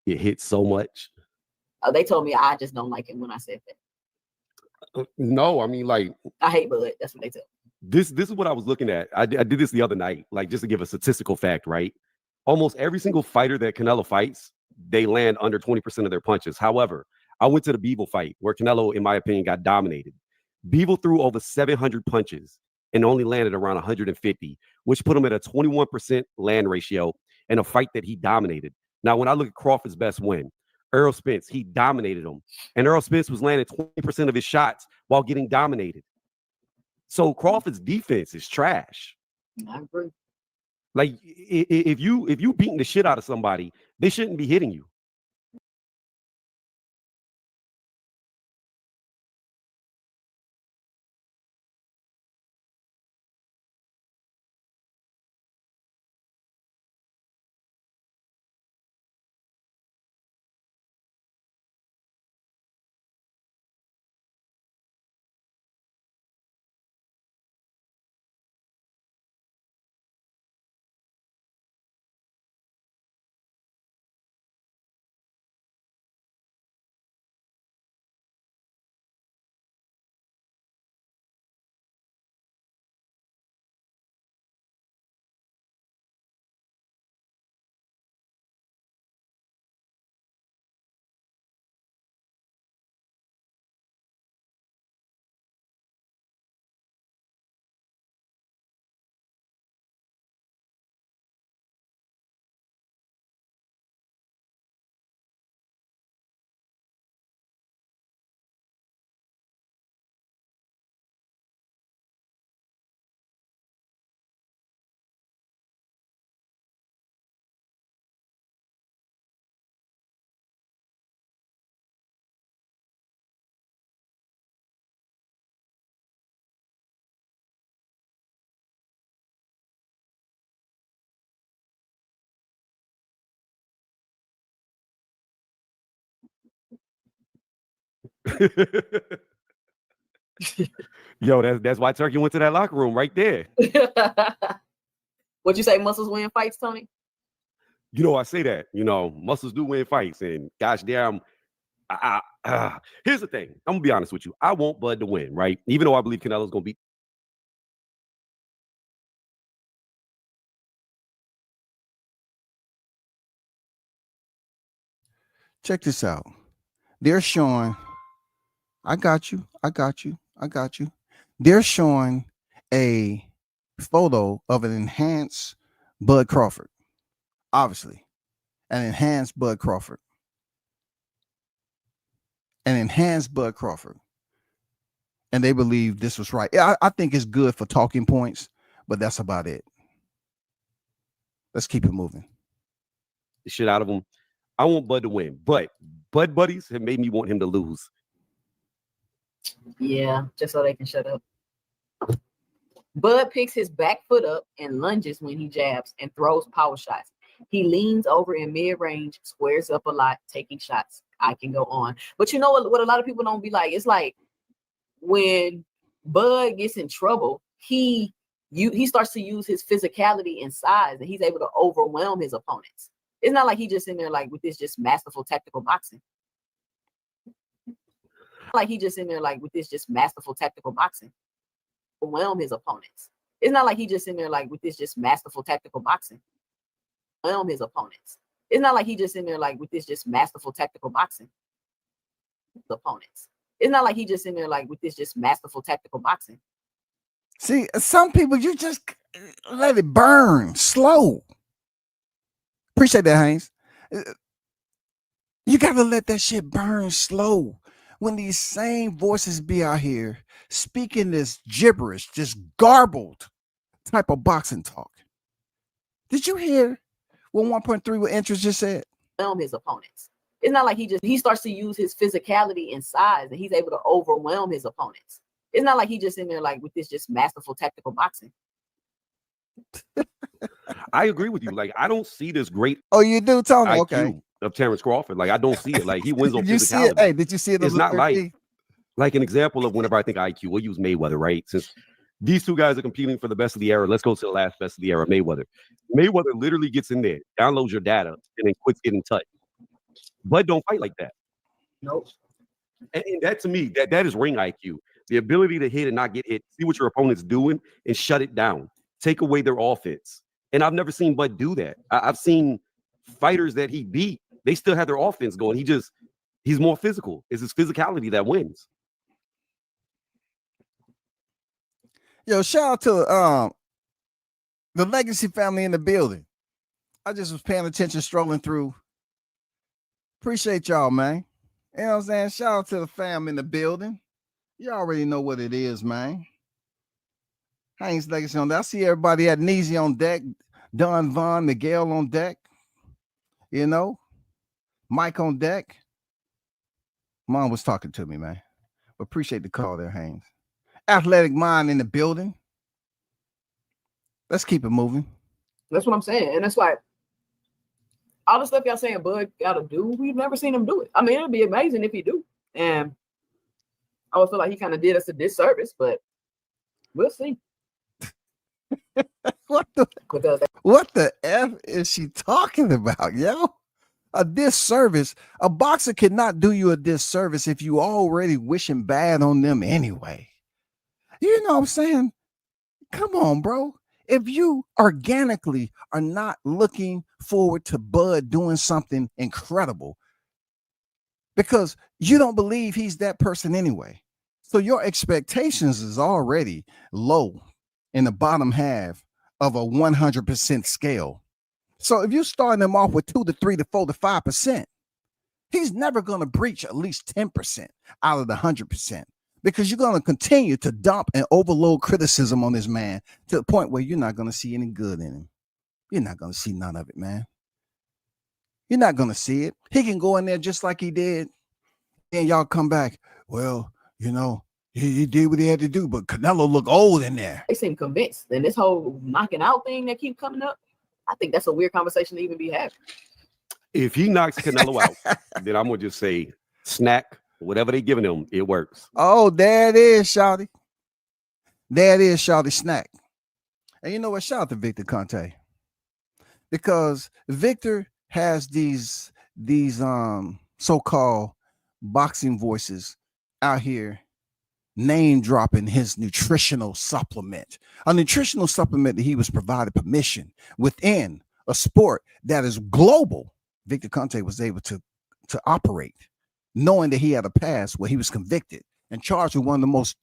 get hit so much. They told me I just don't like him when I said that. No, I mean, like, I hate Bud. That's what they tell me. This is what I was looking at. I did this the other night, like just to give a statistical fact, right? Almost every single fighter that Canelo fights, they land under 20% of their punches. However, I went to the Bivol fight where Canelo, in my opinion, got dominated. Bivol threw over 700 punches and only landed around 150, which put him at a 21% land ratio in a fight that he dominated. Now, when I look at Crawford's best win, Errol Spence, he dominated him. And Errol Spence was landing 20% of his shots while getting dominated. So Crawford's defense is trash. I agree. Like, if you beating the shit out of somebody, they shouldn't be hitting you. Yo, that's why Turkey went to that locker room right there. What you say, muscles win fights, Tony? I say that. Muscles do win fights, and gosh damn, here's the thing. I'm gonna be honest with you. I want Bud to win, right? Even though I believe Canelo's gonna beat. Check this out. They're showing. I got you. They're showing a photo of an enhanced Bud Crawford. Obviously, an enhanced Bud Crawford. And they believe this was right. I think it's good for talking points, but that's about it. Let's keep it moving. The shit out of him. I want Bud to win, but Bud buddies have made me want him to lose. Yeah, just so they can shut up. Bud picks his back foot up and lunges when he jabs and throws power shots. He leans over in mid-range, squares up a lot, taking shots. I can go on. But you know what a lot of people don't be like? It's like when Bud gets in trouble, he starts to use his physicality and size, and he's able to overwhelm his opponents. It's not like he just in there like with this just masterful tactical boxing. Like he just in there like with this just masterful tactical boxing. Overwhelm his opponents. It's not like he just in there like with this just masterful tactical boxing. Overwhelm his opponents. It's not like he just in there like with this just masterful tactical boxing. Opponents. It's not like he just in there like with this just masterful tactical boxing. See, some people you just let it burn slow. Appreciate that, Haynes. You gotta let that shit burn slow. When these same voices be out here speaking this gibberish, this garbled type of boxing talk. Did you hear what 1.3 with interest just said? His opponents. It's not like he starts to use his physicality and size, and he's able to overwhelm his opponents. It's not like he just in there like with this just masterful tactical boxing. I agree with you. Like, I don't see this great. Oh, you do, Tony? IQ Okay. Of Terrence Crawford. Like, I don't see it. Like, he wins on Did you see it? physicality. Hey, did you see it? It's not like an example of whenever I think IQ, we'll use Mayweather, right? Since these two guys are competing for the best of the era, let's go to the last best of the era, Mayweather. Mayweather literally gets in there, downloads your data, and then quits getting touched. Bud don't fight like that. Nope. And that to me, that is ring IQ. The ability to hit and not get hit, see what your opponent's doing, and shut it down. Take away their offense. And I've never seen Bud do that. I've seen fighters that he beat, they still have their offense going. He's more physical. It's his physicality that wins. Yo, shout out to the Legacy family in the building. I just was paying attention, strolling through. Appreciate y'all, man. You know what I'm saying? Shout out to the fam in the building. You already know what it is, man. Haynes Legacy on that. I see everybody at Neasy on deck. Don Vaughn, Miguel on deck. You know, Mike on deck. Mom was talking to me, man. Appreciate the call there, Haynes. Athletic Mind in the building. Let's keep it moving. That's what I'm saying. And that's like all the stuff y'all saying Bud gotta do, we've never seen him do it. I mean, it'd be amazing if he do. And I would feel like he kind of did us a disservice, but we'll see. What the F is she talking about, yo? A disservice. A boxer cannot do you a disservice if you already wishing bad on them anyway. You know what I'm saying? Come on, bro. If you organically are not looking forward to Bud doing something incredible because you don't believe he's that person anyway. So your expectations is already low in the bottom half of a 100% scale. So if you're starting him off with 2 to 3 to 4 to 5%, he's never going to breach at least 10% out of the 100%. Because you're going to continue to dump and overload criticism on this man to the point where you're not going to see any good in him. You're not going to see none of it, man. You're not going to see it. He can go in there just like he did. And y'all come back. Well, you know, he did what he had to do, but Canelo looked old in there. They seem convinced. And this whole knocking out thing that keep coming up, I think that's a weird conversation to even be having. If he knocks Canelo out, then I'm going to just say snack. Whatever they giving him, it works. Oh, there it is, Shawty. There it is, Shawty snack. And you know what? Shout out to Victor Conte. Because Victor has these so-called boxing voices out here name dropping his nutritional supplement. A nutritional supplement that he was provided permission within a sport that is global. Victor Conte was able to operate, knowing that he had a past where he was convicted and charged with one of the most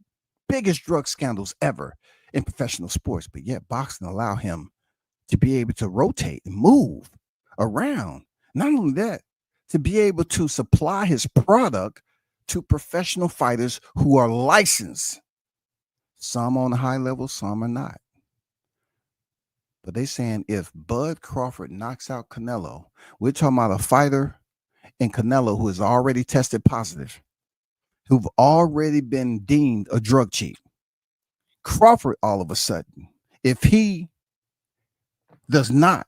biggest drug scandals ever in professional sports. But yet boxing allowed him to be able to rotate and move around. Not only that, to be able to supply his product to professional fighters who are licensed. Some on a high level, some are not. But they saying if Bud Crawford knocks out Canelo, we're talking about a fighter and Canelo, who has already tested positive, who've already been deemed a drug cheat. Crawford, all of a sudden, if he does not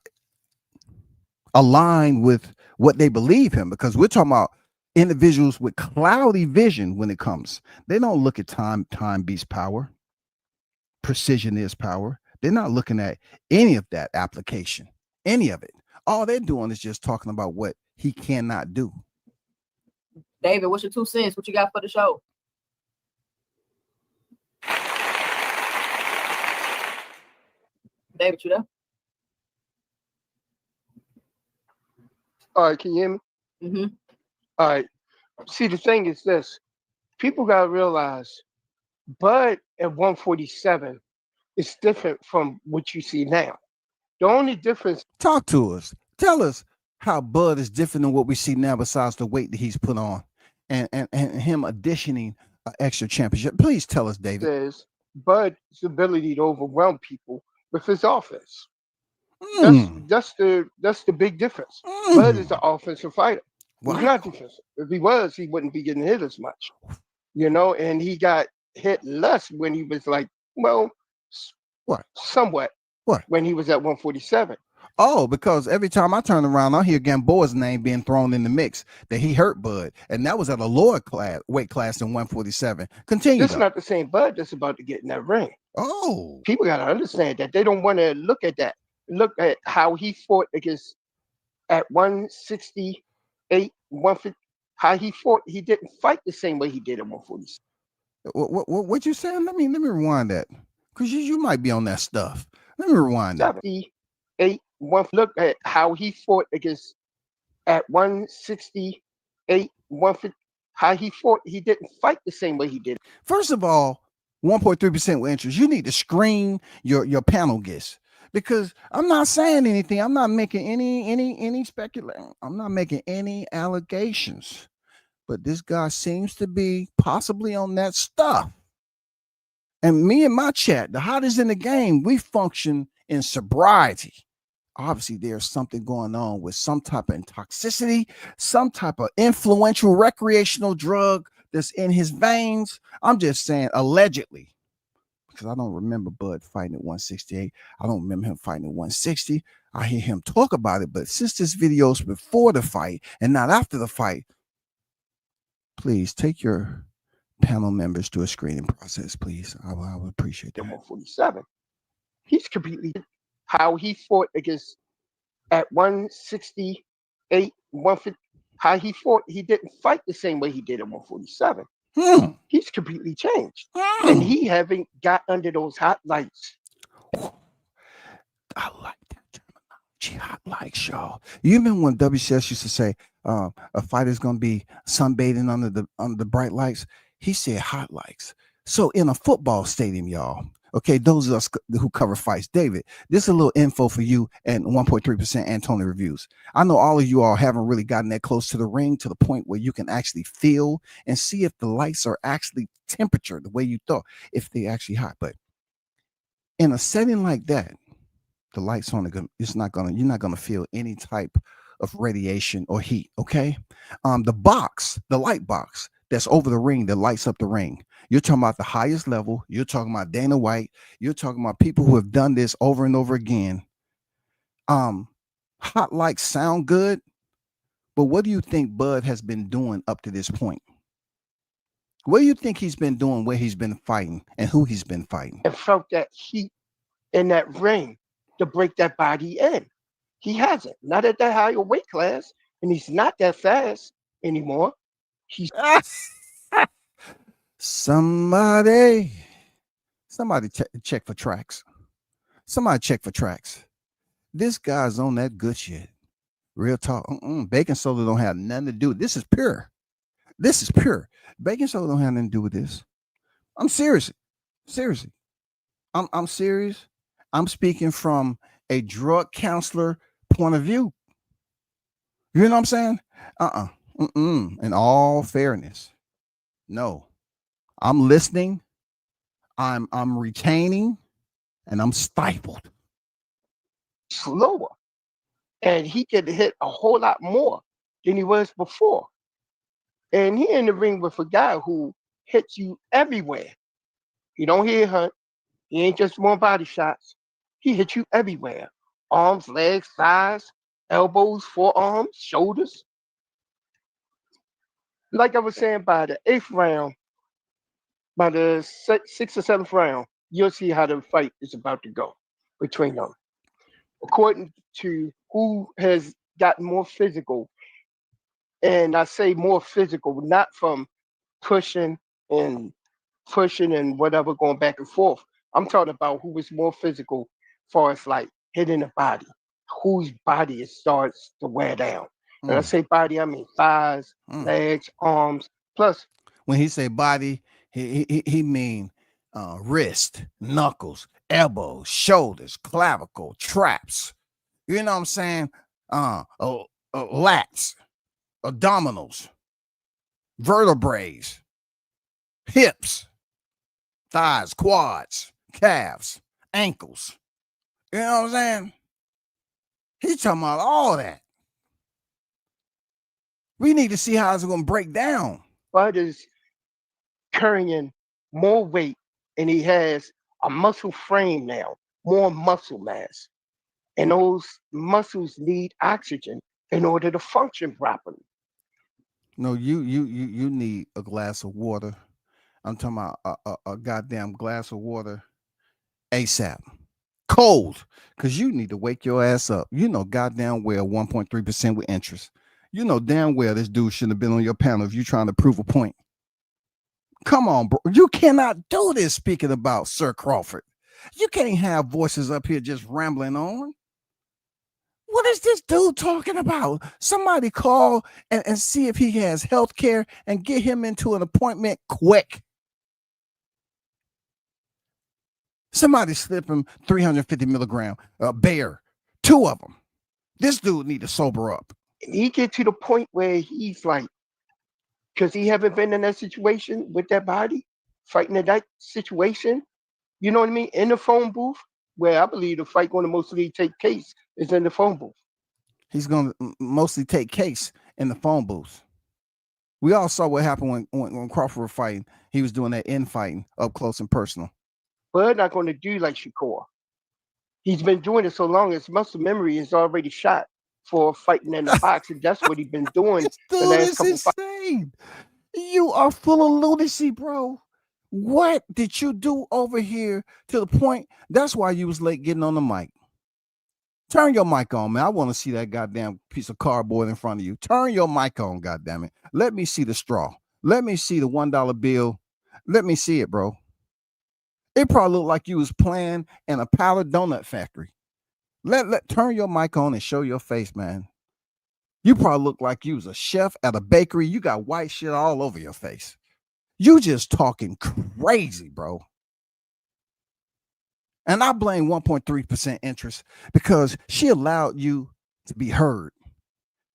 align with what they believe him, because we're talking about individuals with cloudy vision when it comes. They don't look at time beats power. Precision is power. They're not looking at any of that application, any of it. All they're doing is just talking about what he cannot do. David, what's your 2 cents? What you got for the show? David, you there? All right, can you hear me? Mm-hmm. All right. See, the thing is this. People got to realize Bud at 147 is different from what you see now. The only difference. Talk to us. Tell us how Bud is different than what we see now besides the weight that he's put on and him additioning an extra championship. Please tell us, David. Says Bud's ability to overwhelm people with his offense. That's the big difference. Bud is the offensive fighter. He's not defensive. If he was, he wouldn't be getting hit as much. You know, and he got hit less when he was like, well, somewhat. When he was at 147. Oh, because every time I turn around, I hear Gamboa's name being thrown in the mix that he hurt Bud, and that was at a lower weight class than 147. Continue. This is not the same Bud that's about to get in that ring. Oh, people got to understand that. They don't want to look at that. Look at how he fought against at 168, 150. How he fought, he didn't fight the same way he did at 147. What you saying? Let me rewind that, because you might be on that stuff. Let me rewind that. 78, look at how he fought against at 168, 150. How he fought, he didn't fight the same way he did. First of all, 1.3% with interest. You need to screen your panel guests, because I'm not saying anything. I'm not making any speculation. I'm not making any allegations. But this guy seems to be possibly on that stuff. And me and my chat, the hottest in the game, we function in sobriety. Obviously, there's something going on with some type of toxicity, some type of influential recreational drug that's in his veins. I'm just saying allegedly, because I don't remember Bud fighting at 168. I don't remember him fighting at 160. I hear him talk about it, but since this video is before the fight and not after the fight, please take your panel members through a screening process, please. I would appreciate that. 147. He's completely how he fought against at 168, 150. How he fought, he didn't fight the same way he did at 147. He's completely changed. And he haven't got under those hot lights. I like that terminology, hot lights, y'all. You remember when WCS used to say a fighter's gonna be sunbathing under the bright lights? He said hot lights. So in a football stadium, y'all, okay, those of us who cover fights, David, this is a little info for you and 1.3% Antonio reviews. I know all of you all haven't really gotten that close to the ring to the point where you can actually feel and see if the lights are actually temperature the way you thought, if they're actually hot. But in a setting like that, the lights on you're not gonna feel any type of radiation or heat. Okay, the light box that's over the ring that lights up the ring. You're talking about the highest level. You're talking about Dana White. You're talking about people who have done this over and over again. Hot lights sound good, but what do you think Bud has been doing up to this point? What do you think he's been doing, where he's been fighting and who he's been fighting? And felt that heat in that ring to break that body in. He hasn't. Not at that higher weight class, and he's not that fast anymore. He's somebody check for tracks. Somebody check for tracks. This guy's on that good shit. Real talk. Baking soda don't have nothing to do with this. Is pure. This is pure. Baking soda don't have nothing to do with this. I'm serious. Seriously. I'm serious. I'm speaking from a drug counselor point of view. You know what I'm saying? In all fairness, no. I'm listening. I'm retaining, and I'm stifled. Slower, and he could hit a whole lot more than he was before. And he in the ring with a guy who hits you everywhere. He don't hear hunt. He ain't just one body shots. He hits you everywhere. Arms, legs, thighs, elbows, forearms, shoulders. Like I was saying, by the 8th round, by the 6th or 7th round, you'll see how the fight is about to go between them. According to who has gotten more physical, and I say more physical, not from pushing and whatever, going back and forth. I'm talking about who was more physical as far as like hitting the body, whose body it starts to wear down. And I say body, I mean thighs, legs, arms, plus. When he say body, he mean wrist, knuckles, elbows, shoulders, clavicle, traps. You know what I'm saying? Lats, abdominals, vertebrae, hips, thighs, quads, calves, ankles. You know what I'm saying? He's talking about all that. We need to see how it's going to break down. Bud is carrying more weight, and he has a muscle frame now, more muscle mass. And those muscles need oxygen in order to function properly. No, you need a glass of water. I'm talking about a goddamn glass of water ASAP. Cold, because you need to wake your ass up. You know goddamn well 1.3% with interest. You know damn well this dude shouldn't have been on your panel if you're trying to prove a point. Come on, bro. You cannot do this speaking about Sir Crawford. You can't have voices up here just rambling on. What is this dude talking about? Somebody call and see if he has health care and get him into an appointment quick. Somebody slip him 350 milligram bear, 2 of them. This dude need to sober up. He get to the point where he's like, because he haven't been in that situation with that body, fighting in that situation, you know what I mean, in the phone booth, where I believe the fight going to mostly take place is in the phone booth. He's going to mostly take case in the phone booth. We all saw what happened when Crawford was fighting. He was doing that infighting up close and personal. Bud not going to do like Shakur. He's been doing it so long, his muscle memory is already shot for fighting in the box, and that's what he's been doing the last couple insane. You are full of lunacy, bro. What did you do over here to the point? That's why you was late getting on the mic. Turn your mic on, man. I want to see that goddamn piece of cardboard in front of you. Turn your mic on, goddamn it. Let me see the straw. Let me see the $1 bill. Let me see it, bro. It probably looked like you was playing in a powdered donut factory. Turn your mic on and show your face, man. You probably look like you was a chef at a bakery. You got white shit all over your face. You just talking crazy, bro. And I blame 1.3% interest because she allowed you to be heard.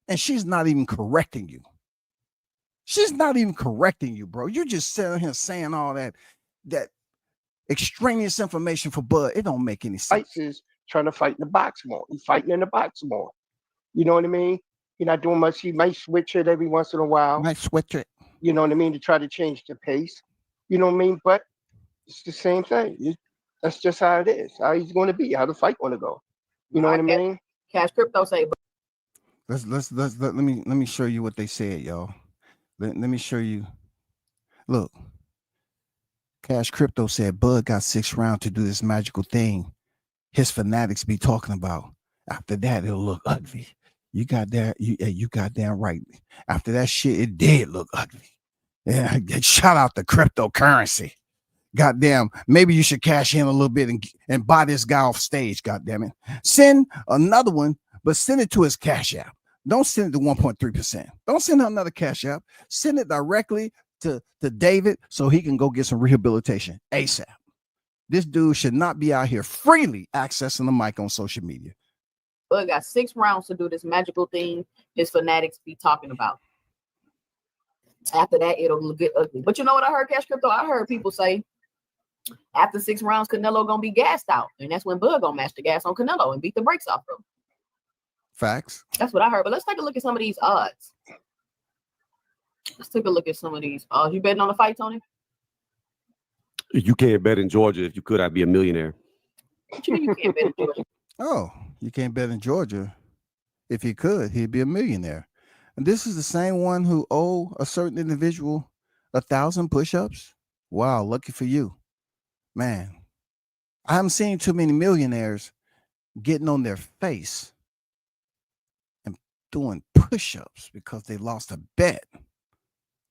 And she's not even correcting you. She's not even correcting you, bro. You're just sitting here saying all that extraneous information for Bud. It don't make any sense. Fights is trying to fight in the box more. He's fighting in the box more. You know what I mean? He's not doing much. He might switch it every once in a while. Might switch it. You know what I mean? To try to change the pace. You know what I mean? But it's the same thing. That's just how it is. How he's going to be. How the fight going to go. You know what I mean? Cash Crypto say. Let me show you what they said, y'all. Let me show you. Look. Cash Crypto said Bud got 6 rounds to do this magical thing his fanatics be talking about. After that, it'll look ugly. You got that. You got damn right. After that shit, it did look ugly. Yeah, shout out to cryptocurrency. Goddamn, maybe you should cash in a little bit and buy this guy off stage. Goddamn it. Send another one, but send it to his Cash App. Don't send it to 1.3%. Don't send another Cash App. Send it directly to David so he can go get some rehabilitation ASAP. This dude should not be out here freely accessing the mic on social media. Bud got 6 rounds to do this magical thing his fanatics be talking about. After that, it'll get ugly. But you know what I heard, Cash Crypto? I heard people say after 6 rounds, Canelo gonna be gassed out. And that's when Bud gonna match the gas on Canelo and beat the brakes off him. Facts. That's what I heard. But let's take a look at some of these odds. Let's take a look at some of these. You betting on the fight, Tony? You can't bet in Georgia. If you could, I'd be a millionaire. What you mean you can't bet in Georgia? Oh, you can't bet in Georgia. If he could, he'd be a millionaire. And this is the same one who owed a certain individual 1,000 push-ups. Wow, lucky for you, man. I haven't seen too many millionaires getting on their face and doing push-ups because they lost a bet,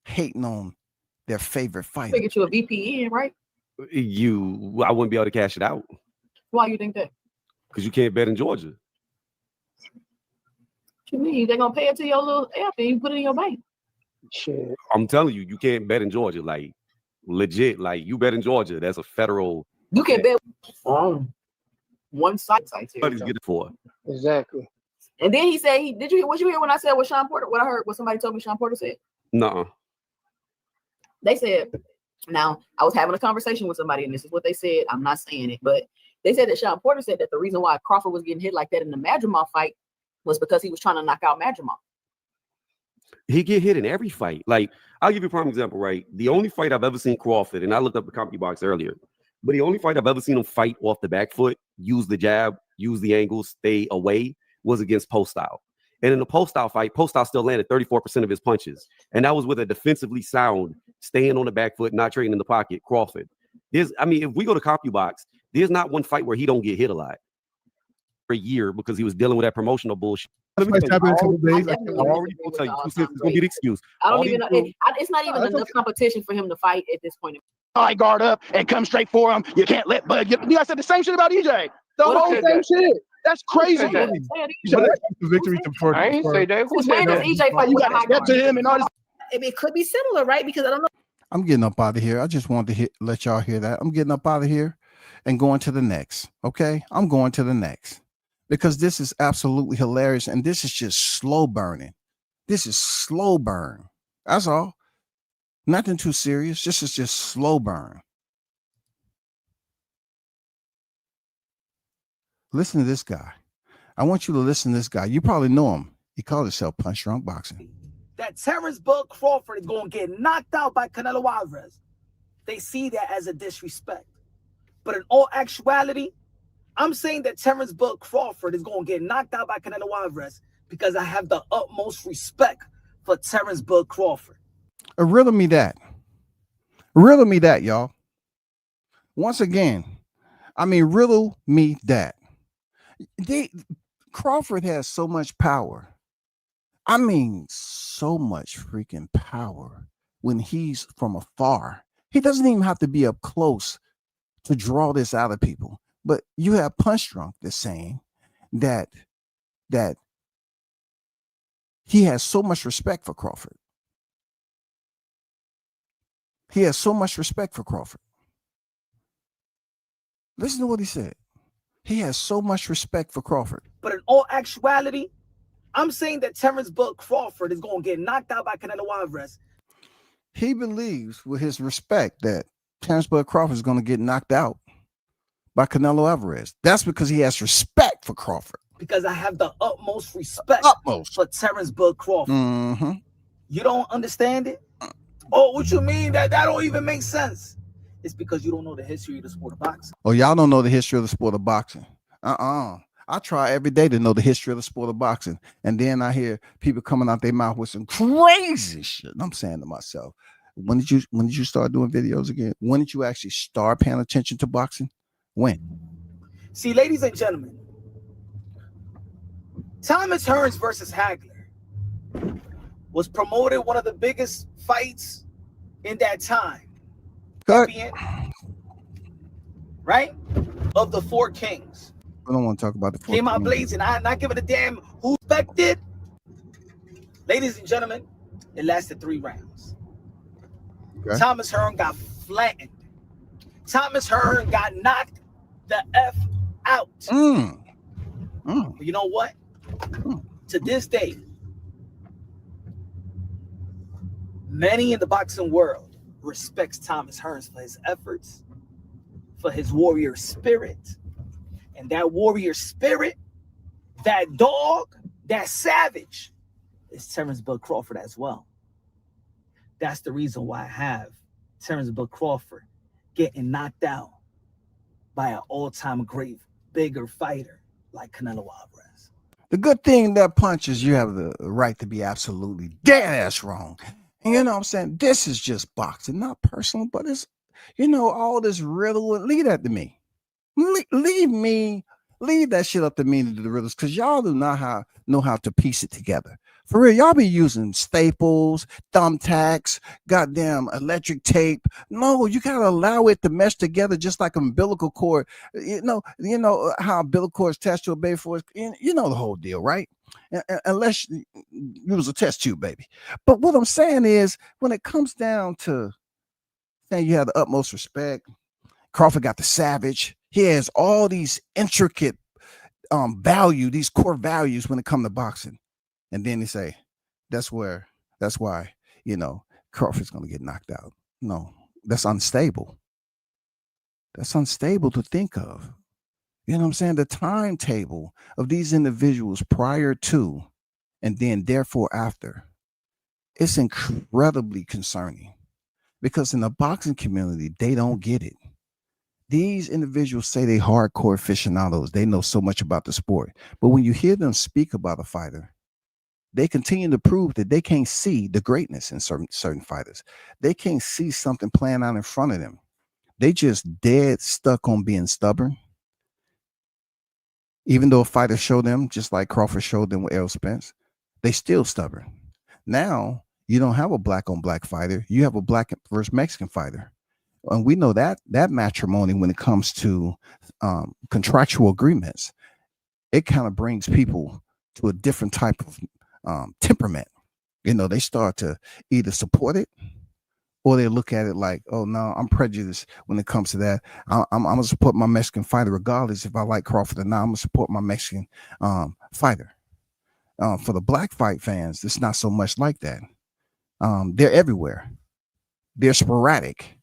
hating on their favorite fighter. Get you a VPN, right? I wouldn't be able to cash it out. Why you think that? Because you can't bet in Georgia. What you mean? They're gonna pay it to your little app and you put it in your bank. Shit. I'm telling you, you can't bet in Georgia. Like legit, like you bet in Georgia, that's a federal. You can bet on one site. What is it for? Exactly. And then he said, did you hear what you hear when I said what Sean Porter? What I heard, what somebody told me Sean Porter said? No. They said, now I was having a conversation with somebody, and this is what they said. I'm not saying it, but they said that Sean Porter said that the reason why Crawford was getting hit like that in the Madrimov fight was because he was trying to knock out Madrimov. He get hit in every fight. Like, I'll give you a prime example, right? The only fight I've ever seen Crawford, and I looked up the CompuBox earlier, but the only fight I've ever seen him fight off the back foot, use the jab, use the angle, stay away, was against Post-style. And in the Post-style fight, Post-style still landed 34% of his punches. And that was with a defensively sound, staying on the back foot, not trading in the pocket, Crawford. If we go to CompuBox, there's not one fight where he don't get hit a lot for a year because he was dealing with that promotional bullshit. I already told you, 2 cents is going to be the excuse. I don't even know. It's not even enough competition for him to fight at this point. I guard up and come straight for him. You can't let Bud get. You guys said the same shit about EJ. The whole same shit. That's crazy. Victory for. I ain't say that. Who said that? EJ fight you got to step to him and all this. It could be similar, right? Because I don't know. I'm getting up out of here. I just wanted to let y'all hear that. I'm getting up out of here and going to the next. Okay, I'm going to the next because this is absolutely hilarious and this is just slow burning. This is slow burn. That's all. Nothing too serious. This is just slow burn. Listen to this guy. I want you to listen to this guy. You probably know him. He called himself Punch Drunk Boxing. That Terrence Bud Crawford is going to get knocked out by Canelo Alvarez. They see that as a disrespect. But in all actuality, I'm saying that Terrence Bud Crawford is going to get knocked out by Canelo Alvarez because I have the utmost respect for Terrence Bud Crawford. Riddle me that. Riddle me that, y'all. Once again, riddle me that. Crawford has so much power. So much freaking power when he's from afar. He doesn't even have to be up close to draw this out of people. But you have Punch Drunk that's saying that he has so much respect for Crawford. He has so much respect for Crawford. Listen to what he said. He has so much respect for Crawford. But in all actuality, I'm saying that Terrence Bud Crawford is going to get knocked out by Canelo Alvarez. He believes with his respect that Terrence Bud Crawford is going to get knocked out by Canelo Alvarez. That's because he has respect for Crawford. Because I have the utmost respect for Terrence Bud Crawford. Mm-hmm. You don't understand it? Oh, what you mean? That don't even make sense. It's because you don't know the history of the sport of boxing. Oh, y'all don't know the history of the sport of boxing. I try every day to know the history of the sport of boxing. And then I hear people coming out their mouth with some crazy shit. And I'm saying to myself, when did you start doing videos again? When did you actually start paying attention to boxing? When? See, ladies and gentlemen, Thomas Hearns versus Hagler was promoted one of the biggest fights in that time. Right? Of the Four Kings. I don't want to talk about the Four Came out Kings. blazing. I'm not giving a damn who expected. Ladies and gentlemen, it lasted 3 rounds. Okay. Thomas Hearns got flattened. Thomas Hearns got knocked the F out. But you know what? To this day, many in the boxing world respects Thomas Hearns for his efforts, for his warrior spirit. And that warrior spirit, that dog, that savage, is Terrence Bud Crawford as well. That's the reason why I have Terrence Bud Crawford getting knocked out by an all-time great, bigger fighter like Canelo Alvarez. The good thing that punches, you have the right to be absolutely dead ass wrong. And you know what I'm saying? This is just boxing, not personal, but it's, all this riddle, leave that to me. Leave that shit up to me to do the riddles, because y'all do not know how to piece it together. For real, y'all be using staples, thumbtacks, goddamn electric tape. No, you gotta allow it to mesh together just like an umbilical cord. You know how umbilical cords attached to a baby force. You know the whole deal, right? Unless you was a test tube baby. But what I'm saying is, when it comes down to saying you have the utmost respect, Crawford got the savage. He has all these intricate these core values when it comes to boxing. And then they say, that's why, Crawford's going to get knocked out. No, that's unstable. That's unstable to think of. You know what I'm saying? The timetable of these individuals prior to and then therefore after, it's incredibly concerning, because in the boxing community, they don't get it. These individuals say they hardcore aficionados. They know so much about the sport. But when you hear them speak about a fighter, they continue to prove that they can't see the greatness in certain fighters. They can't see something playing out in front of them. They just dead stuck on being stubborn. Even though a fighter showed them, just like Crawford showed them with Errol Spence, they still stubborn. Now, you don't have a black on black fighter. You have a black versus Mexican fighter. And we know that matrimony, when it comes to contractual agreements, it kind of brings people to a different type of temperament. They start to either support it or they look at it like, oh no, I'm prejudiced when it comes to that. I'm gonna support my Mexican fighter regardless if I like Crawford or not. I'm gonna support my Mexican fighter. For the black fight fans, it's not so much like that. They're everywhere. They're sporadic.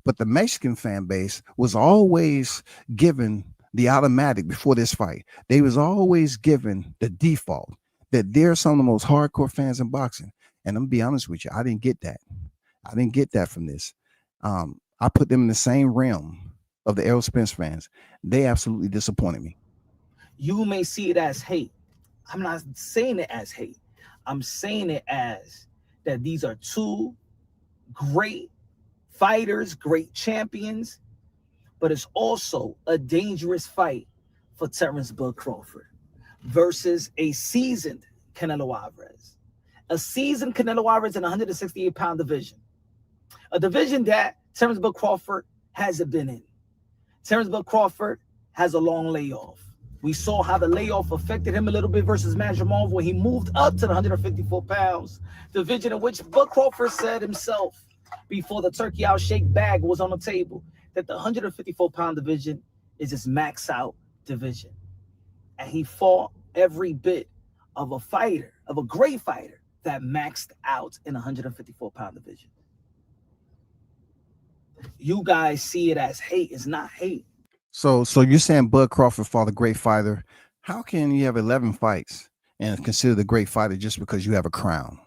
But the Mexican fan base was always given the automatic before this fight. They was always given the default that they're some of the most hardcore fans in boxing. And I'm gonna be honest with you, I didn't get that. I didn't get that from this. I put them in the same realm of the Errol Spence fans. They absolutely disappointed me. You may see it as hate. I'm not saying it as hate. I'm saying it as that these are two great fighters, great champions, but it's also a dangerous fight for Terrence Bud Crawford versus a seasoned Canelo Alvarez. A seasoned Canelo Alvarez in the 168-pound division. A division that Terrence Bud Crawford hasn't been in. Terrence Bud Crawford has a long layoff. We saw how the layoff affected him a little bit versus Madrimov when he moved up to the 154 pounds division, in which Bud Crawford said himself before the turkey out shake bag was on the table that the 154-pound division is his max out division. And he fought every bit of a fighter, of a great fighter that maxed out in the 154-pound division. You guys see it as hate. It's not hate. So you're saying Bud Crawford fought a great fighter. How can you have 11 fights and consider a great fighter just because you have a crown?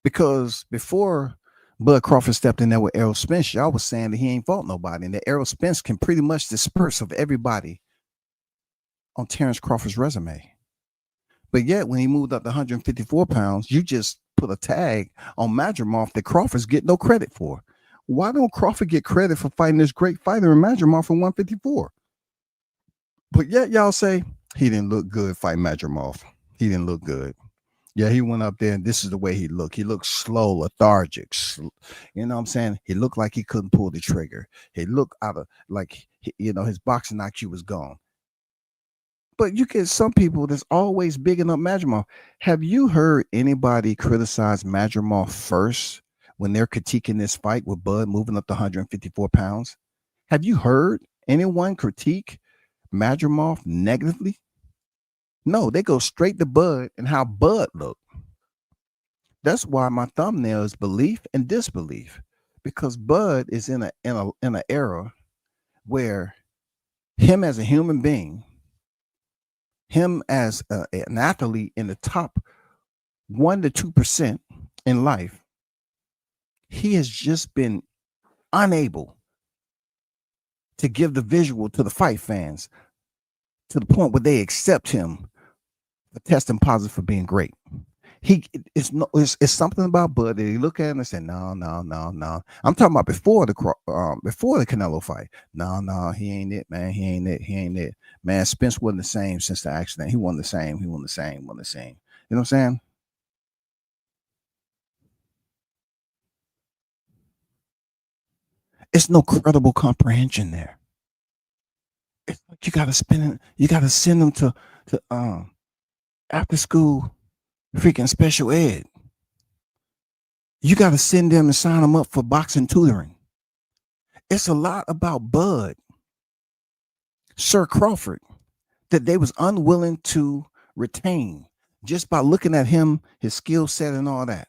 Because before Bud Crawford stepped in there with Errol Spence, y'all was saying that he ain't fought nobody, and that Errol Spence can pretty much disperse of everybody on Terrence Crawford's resume. But yet, when he moved up to 154 pounds, you just put a tag on Madrimov that Crawford's get no credit for. Why don't Crawford get credit for fighting this great fighter in Madrimov from 154? But yet y'all say he didn't look good fighting Madrimov. He didn't look good. Yeah, he went up there and this is the way he looked. He looked slow, lethargic. You know what I'm saying? He looked like he couldn't pull the trigger. He looked out of his boxing IQ was gone. But you get some people that's always bigging up Madrimov. Have you heard anybody criticize Madrimov first when they're critiquing this fight with Bud moving up to 154 pounds? Have you heard anyone critique Madrimov negatively? No, they go straight to Bud and how Bud looked. That's why my thumbnail is belief and disbelief, because Bud is in an era where him as a human being, him as an athlete in the top 1 to 2% in life, he has just been unable to give the visual to the fight fans to the point where they accept him for testing positive for being great. It's something about Bud that he look at him and say, no. I'm talking about before the Canelo fight. No, he ain't it, man. He ain't it. Man, Spence wasn't the same since the accident. He wasn't the same. You know what I'm saying? It's no credible comprehension there. It's like you gotta send them to after school freaking special ed. You got to send them and sign them up for boxing tutoring. It's a lot about Bud, Sir Crawford, that they was unwilling to retain just by looking at him, his skill set and all that.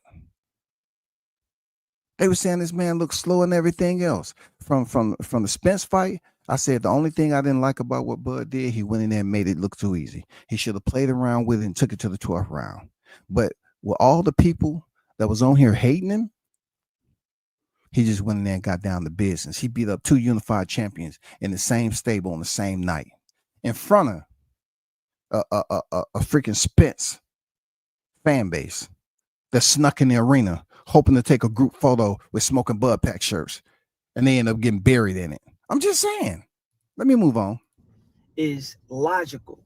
They were saying this man looked slow and everything else. From the Spence fight, I said the only thing I didn't like about what Bud did, he went in there and made it look too easy. He should have played around with it and took it to the 12th round. But with all the people that was on here hating him, he just went in there and got down to business. He beat up 2 unified champions in the same stable on the same night in front of a freaking Spence fan base that snuck in the arena hoping to take a group photo with smoking Bud Pack shirts, and they end up getting buried in it. I'm just saying. Let me move on. Is logical.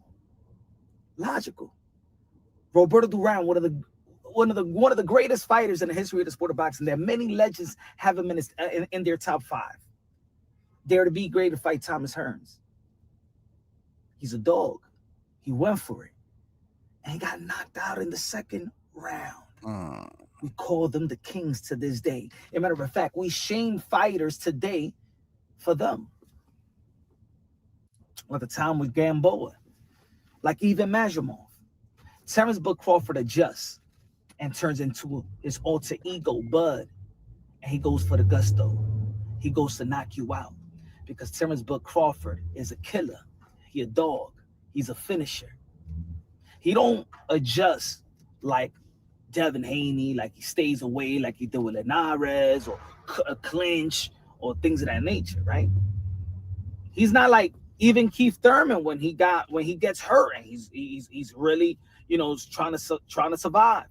Roberto Duran, one of the greatest fighters in the history of the sport of boxing. There are many legends have him in their top 5. Dare to be great to fight Thomas Hearns. He's a dog. He went for it, and he got knocked out in the 2nd round. We call them the kings to this day. As a matter of fact, we shame fighters today for them. At the time with Gamboa, like even Majumov. Terrence Bud Crawford adjusts and turns into his alter ego, Bud, and he goes for the gusto. He goes to knock you out because Terrence Bud Crawford is a killer. He a dog. He's a finisher. He don't adjust like Devin Haney, like he stays away like he did with Linares or a clinch or things of that nature, right? He's not like even Keith Thurman when he gets hurt and he's really, trying to survive.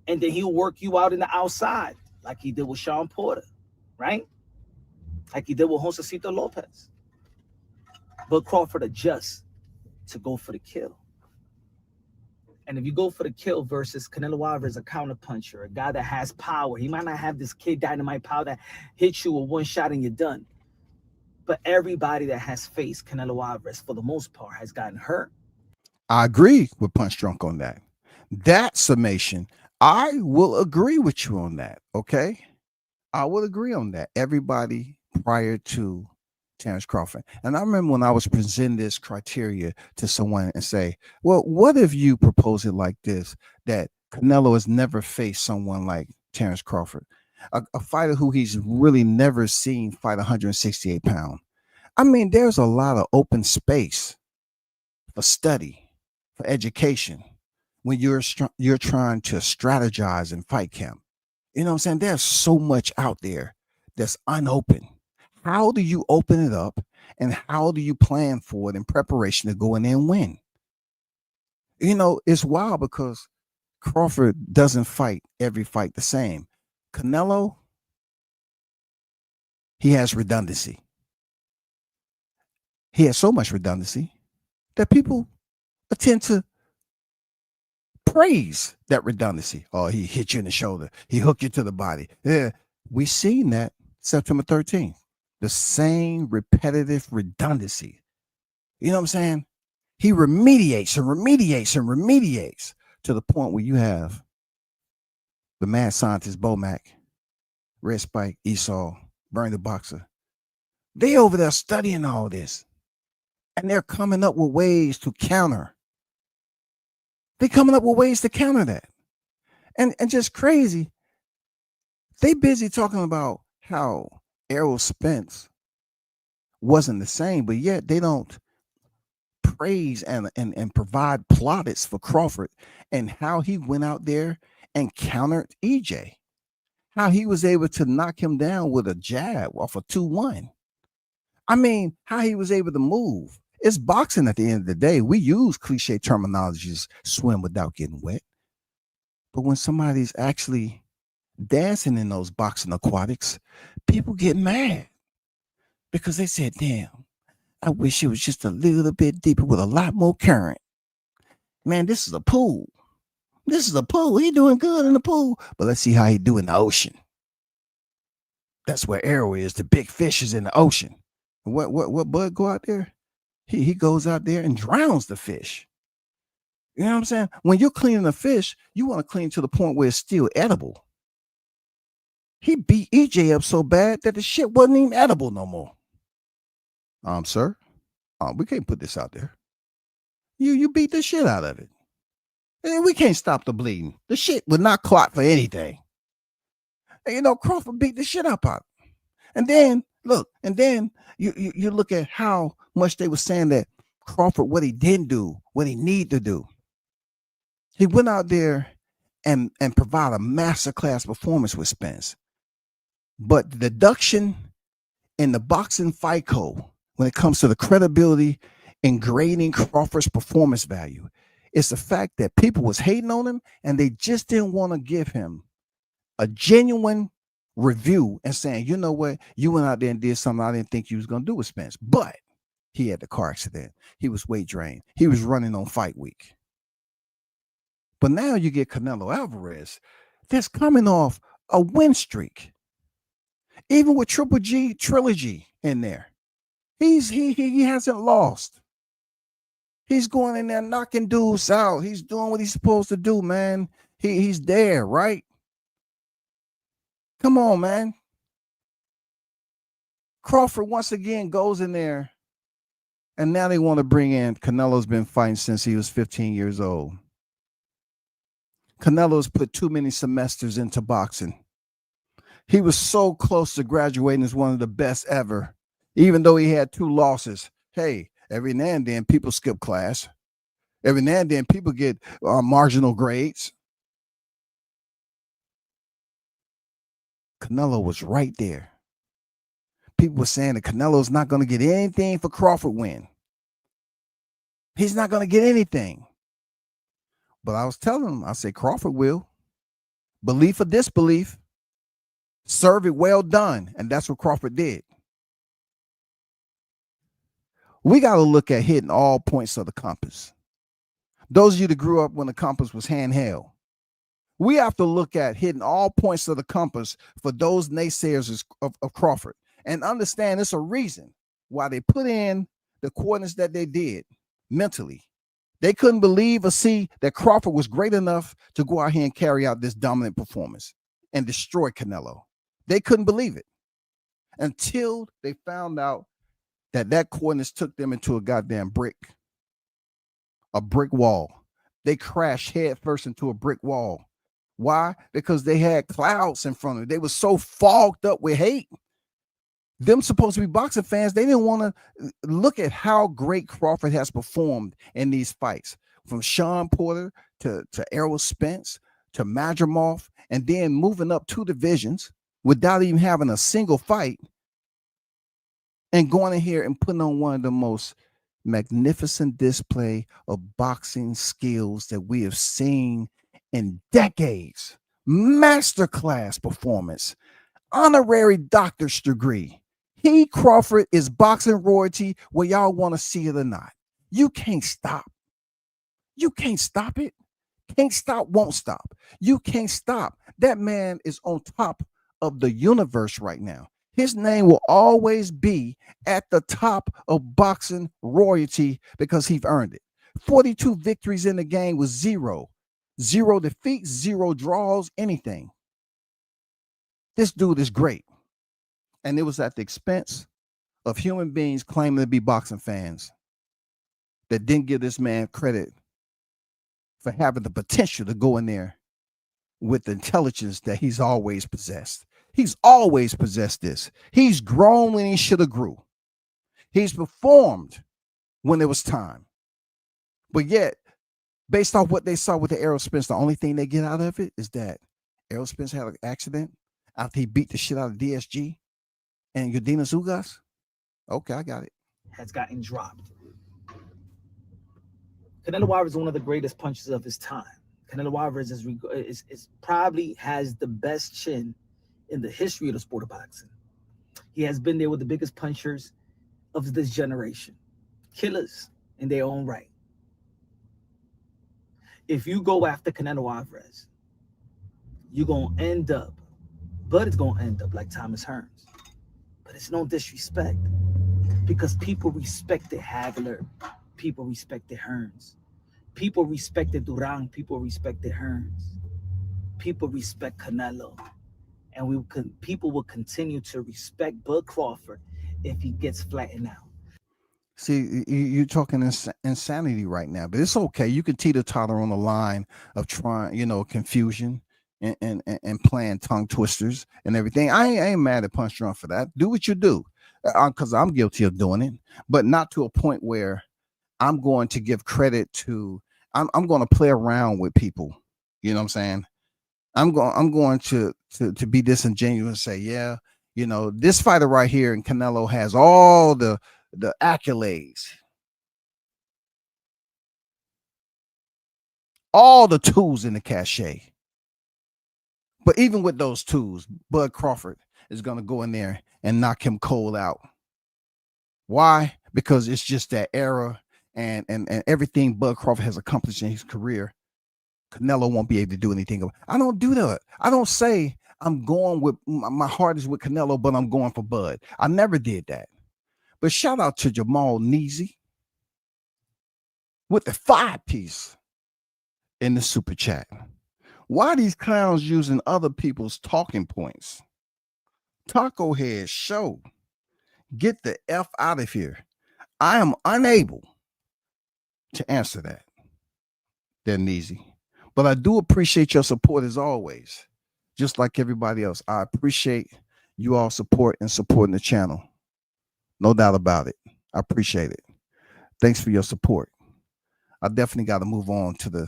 And then he'll work you out in the outside like he did with Sean Porter, right? Like he did with Josecito Lopez. But Crawford adjusts to go for the kill. And if you go for the kill versus Canelo Alvarez, a counterpuncher, a guy that has power, he might not have this kid dynamite power that hits you with one shot and you're done. But everybody that has faced Canelo Alvarez, for the most part, has gotten hurt. I agree with Punch Drunk on that. That summation, I will agree with you on that, okay? I will agree on that. Everybody prior to Terrence Crawford. And I remember when I was presenting this criteria to someone and say, well, what if you propose it like this, that Canelo has never faced someone like Terrence Crawford, a fighter who he's really never seen fight 168 pounds. I mean, there's a lot of open space for study, for education, when you're trying to strategize in fight camp. You know what I'm saying? There's so much out there that's unopened. How do you open it up, and how do you plan for it in preparation to go in there and win? It's wild because Crawford doesn't fight every fight the same. Canelo, he has redundancy. He has so much redundancy that people tend to praise that redundancy. Oh, he hit you in the shoulder. He hooked you to the body. Yeah, we seen that September 13th. The same repetitive redundancy. You know what I'm saying? He remediates to the point where you have the mad scientist Bomac, Red Spike, Esau, Bernie the Boxer. They over there studying all this. And they're coming up with ways to counter. They're coming up with ways to counter that. And just crazy. They busy talking about how Errol Spence wasn't the same, but yet they don't praise and provide plaudits for Crawford and how he went out there and countered EJ. how he was able to knock him down with a jab off a 2-1. I mean, how he was able to move. It's boxing at the end of the day. We use cliche terminologies, swim without getting wet. But when somebody's actually dancing in those boxing aquatics, people get mad because they said, damn, I wish it was just a little bit deeper with a lot more current. Man, this is a pool. This is a pool. He doing good in the pool, but let's see how he do in the ocean. That's where Arrow is. The big fish is in the ocean. What Bud go out there? He goes out there and drowns the fish. You know what I'm saying? When you're cleaning a fish, you want to clean to the point where it's still edible. He beat EJ up so bad that the shit wasn't even edible no more. Sir, we can't put this out there. You beat the shit out of it. And we can't stop the bleeding. The shit would not clot for anything. And, you know, Crawford beat the shit up out. And then look, you look at how much they were saying that Crawford, what he didn't do, what he need to do. He went out there and provided a masterclass performance with Spence. But the deduction in the boxing fight code, when it comes to the credibility and grading Crawford's performance value, it's the fact that people was hating on him and they just didn't want to give him a genuine review and saying, you know what, you went out there and did something I didn't think you was going to do with Spence. But he had the car accident. He was weight drained. He was running on fight week. But now you get Canelo Alvarez that's coming off a win streak. Even with Triple G trilogy in there. He hasn't lost. He's going in there knocking dudes out. He's doing what he's supposed to do, man. He's there, right? Come on, man. Crawford once again goes in there, and now they want to bring in Canelo's been fighting since he was 15 years old. Canelo's put too many semesters into boxing. He was so close to graduating as one of the best ever, even though he had 2 losses. Hey, every now and then people skip class. Every now and then people get marginal grades. Canelo was right there. People were saying that Canelo's not going to get anything for Crawford win. He's not going to get anything. But I was telling him, I said, Crawford will. Belief or disbelief. Serve it well done. And that's what Crawford did. We got to look at hitting all points of the compass. Those of you that grew up when the compass was handheld, we have to look at hitting all points of the compass for those naysayers of Crawford and understand it's a reason why they put in the coordinates that they did mentally. They couldn't believe or see that Crawford was great enough to go out here and carry out this dominant performance and destroy Canelo. They couldn't believe it until they found out that coordinates took them into a goddamn brick wall. They crashed head first into a brick wall. Why? Because they had clouds in front of them. They were so fogged up with hate. Them supposed to be boxing fans, they didn't want to look at how great Crawford has performed in these fights. From Sean Porter to Errol Spence to Madrimov, and then moving up 2 divisions without even having a single fight and going in here and putting on one of the most magnificent display of boxing skills that we have seen in decades. Masterclass performance, honorary doctor's degree. He, Crawford, is boxing royalty, whether y'all want to see it or not. You can't stop. You can't stop it. Can't stop, won't stop. You can't stop. That man is on top of the universe right now. His name will always be at the top of boxing royalty because he's earned it. 42 victories in the game with 0 defeats, 0 draws, anything. This dude is great. And it was at the expense of human beings claiming to be boxing fans that didn't give this man credit for having the potential to go in there with the intelligence that he's always possessed. He's always possessed this. He's grown when he should have grew. He's performed when it was time. But yet, based off what they saw with the Errol Spence, the only thing they get out of it is that Errol Spence had an accident. after he beat the shit out of DSG and Udinas Ugas? Okay, I got it. Has gotten dropped. Canelo Alvarez is one of the greatest punchers of his time. Canelo Alvarez is probably has the best chin in the history of the sport of boxing. He has been there with the biggest punchers of this generation. Killers in their own right. If you go after Canelo Alvarez, you're going to end up, but it's going to end up like Thomas Hearns. But it's no disrespect because people respected Hagler. People respected Hearns. People respected Duran. People respected Hearns. People respect Canelo. And people will continue to respect Bud Crawford if he gets flattened out. See, you're talking insanity right now, but it's okay. You can teeter-totter on the line of trying, confusion and playing tongue twisters and everything. I ain't mad at Punch Drunk for that. Do what you do, because I'm guilty of doing it, but not to a point where I'm going to give credit to. I'm going to play around with people. You know what I'm saying? I'm going to be disingenuous and say, yeah, this fighter right here in Canelo has all the accolades, all the tools in the cachet. But even with those tools, Bud Crawford is going to go in there and knock him cold out. Why? Because it's just that era and everything Bud Crawford has accomplished in his career, Canelo won't be able to do anything. I don't do that. I don't say I'm going with my heart is with Canelo, but I'm going for Bud. I never did that. But shout out to Jamal Neasy with the 5-piece in the super chat. Why are these clowns using other people's talking points? Taco Head Show. Get the F out of here. I am unable to answer that. They're Neasy. But I do appreciate your support as always. Just like everybody else. I appreciate you all support and supporting the channel. No doubt about it. I appreciate it. Thanks for your support. I definitely got to move on to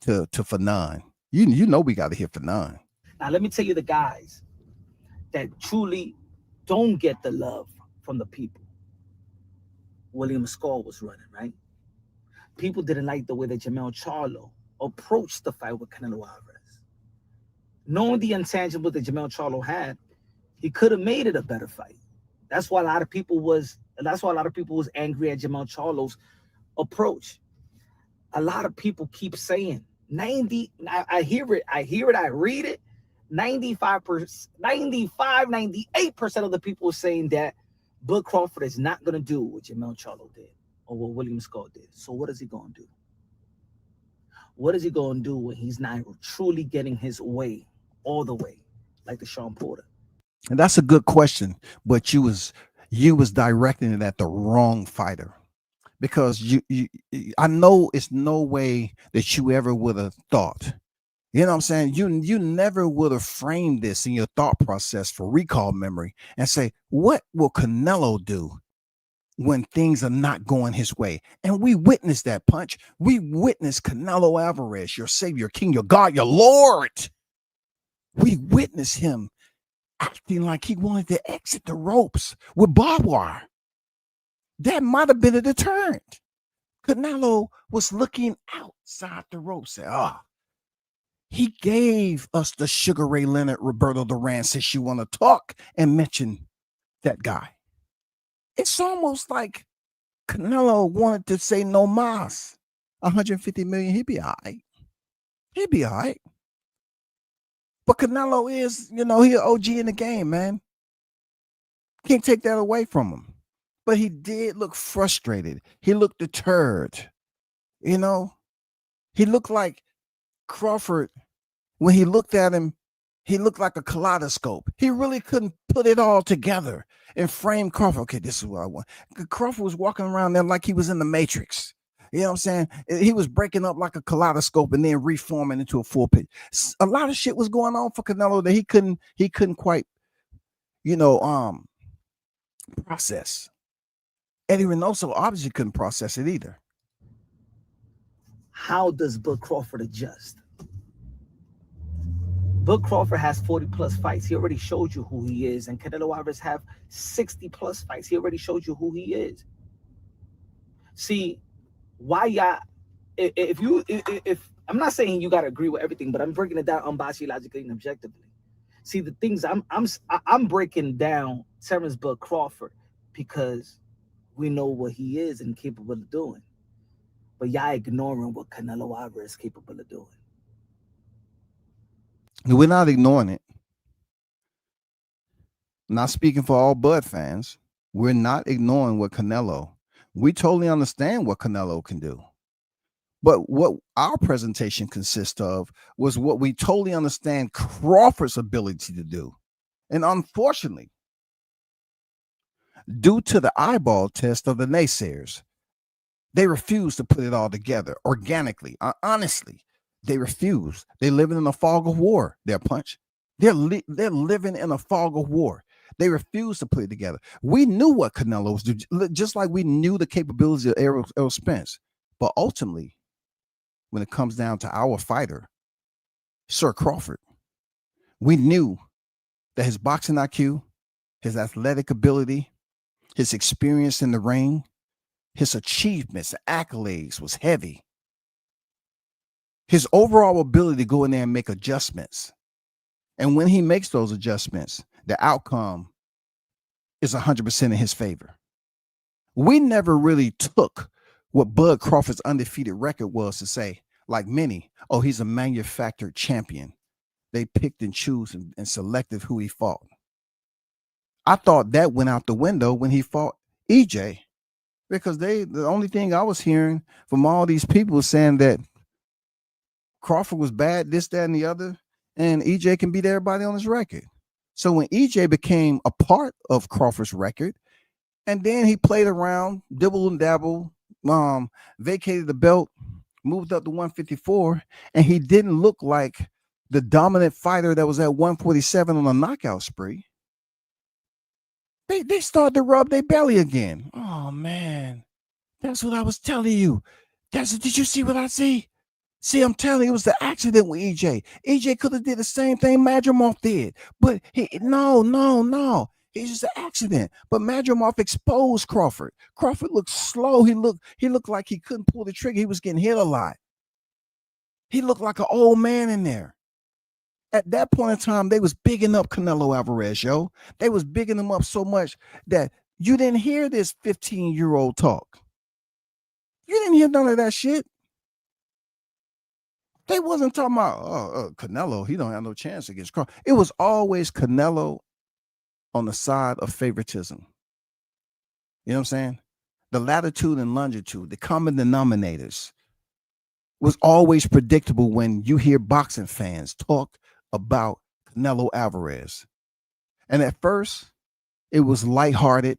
Fanon. You know we got to hit Fanon. Now let me tell you the guys that truly don't get the love from the people. William Skull was running, right? People didn't like the way that Jermell Charlo approached the fight with Canelo Alvarez. Knowing the intangibles that Jermell Charlo had, he could have made it a better fight. That's why a lot of people was angry at Jermell Charlo's approach. A lot of people keep saying 90. I hear it, I read it. 95%, 98% of the people are saying that Bud Crawford is not going to do what Jermell Charlo did or what William Skull did. So what is he going to do? What is he going to do when he's not truly getting his way all the way, like the Sean Porter? And that's a good question, but you was directing it at the wrong fighter, because I know it's no way that you ever would have thought. You know what I'm saying? You never would have framed this in your thought process for recall memory and say, what will Canelo do when things are not going his way? And we witnessed that, Punch. We witnessed Canelo Alvarez, your savior, king, your God, your Lord. We witnessed him acting like he wanted to exit the ropes with barbed wire. That might have been a deterrent. Canelo was looking outside the ropes. He gave us the Sugar Ray Leonard, Roberto Duran, since you want to talk and mention that guy. It's almost like Canelo wanted to say no mas. 150 million, he'd be all right. He'd be all right. But Canelo is, he an OG in the game, man. Can't take that away from him. But he did look frustrated. He looked deterred. He looked like Crawford. When he looked at him, he looked like a kaleidoscope. He really couldn't put it all together and frame Crawford. Okay, this is what I want. Crawford was walking around there like he was in the Matrix. You know what I'm saying? He was breaking up like a kaleidoscope and then reforming into a full pitch. A lot of shit was going on for Canelo that he couldn't quite, process. Eddie Reynoso obviously couldn't process it either. How does Bud Crawford adjust? Bud Crawford has 40 plus fights. He already showed you who he is. And Canelo Alvarez have 60 plus fights. He already showed you who he is. See, why y'all, if I'm not saying you gotta agree with everything, but I'm breaking it down unbiasedly, logically, and objectively. See, the things I'm breaking down Terrence Bud Crawford because we know what he is and capable of doing. But y'all ignoring what Canelo Alvarez is capable of doing. We're not ignoring it. Not speaking for all Bud fans. We're not ignoring what Canelo. We totally understand what Canelo can do. But what our presentation consists of was what we totally understand Crawford's ability to do. And unfortunately, due to the eyeball test of the naysayers, they refuse to put it all together organically. Honestly, they refuse. They're living in a fog of war. They're Punch. They're living in a fog of war. They refuse to put it together. We knew what Canelo was doing, just like we knew the capabilities of Errol Spence. But ultimately, when it comes down to our fighter, Sir Crawford, we knew that his boxing IQ, his athletic ability, his experience in the ring, his achievements, accolades was heavy. His overall ability to go in there and make adjustments. And when he makes those adjustments, the outcome is 100% in his favor. We never really took what Bud Crawford's undefeated record was to say, like many, oh, he's a manufactured champion. They picked and chose and selected who he fought. I thought that went out the window when he fought EJ, because the only thing I was hearing from all these people was saying that Crawford was bad, this, that, and the other, and EJ can beat everybody on his record. So when EJ became a part of Crawford's record, and then he played around, dibble and dabble, vacated the belt, moved up to 154, and he didn't look like the dominant fighter that was at 147 on a knockout spree. They started to rub their belly again. Oh man, that's what I was telling you. Did you see what I see? See, I'm telling you, it was the accident with EJ. EJ could have did the same thing Madrimov did, but no. It's just an accident. But Madrimov exposed Crawford. Crawford looked slow. He looked like he couldn't pull the trigger. He was getting hit a lot. He looked like an old man in there. At that point in time, they was bigging up Canelo Alvarez, yo. They was bigging him up so much that you didn't hear this 15-year-old talk. You didn't hear none of that shit. They wasn't talking about Canelo. He don't have no chance against Crawford. It was always Canelo on the side of favoritism. You know what I'm saying? The latitude and longitude, the common denominators, was always predictable when you hear boxing fans talk about Canelo Alvarez. And at first, it was lighthearted.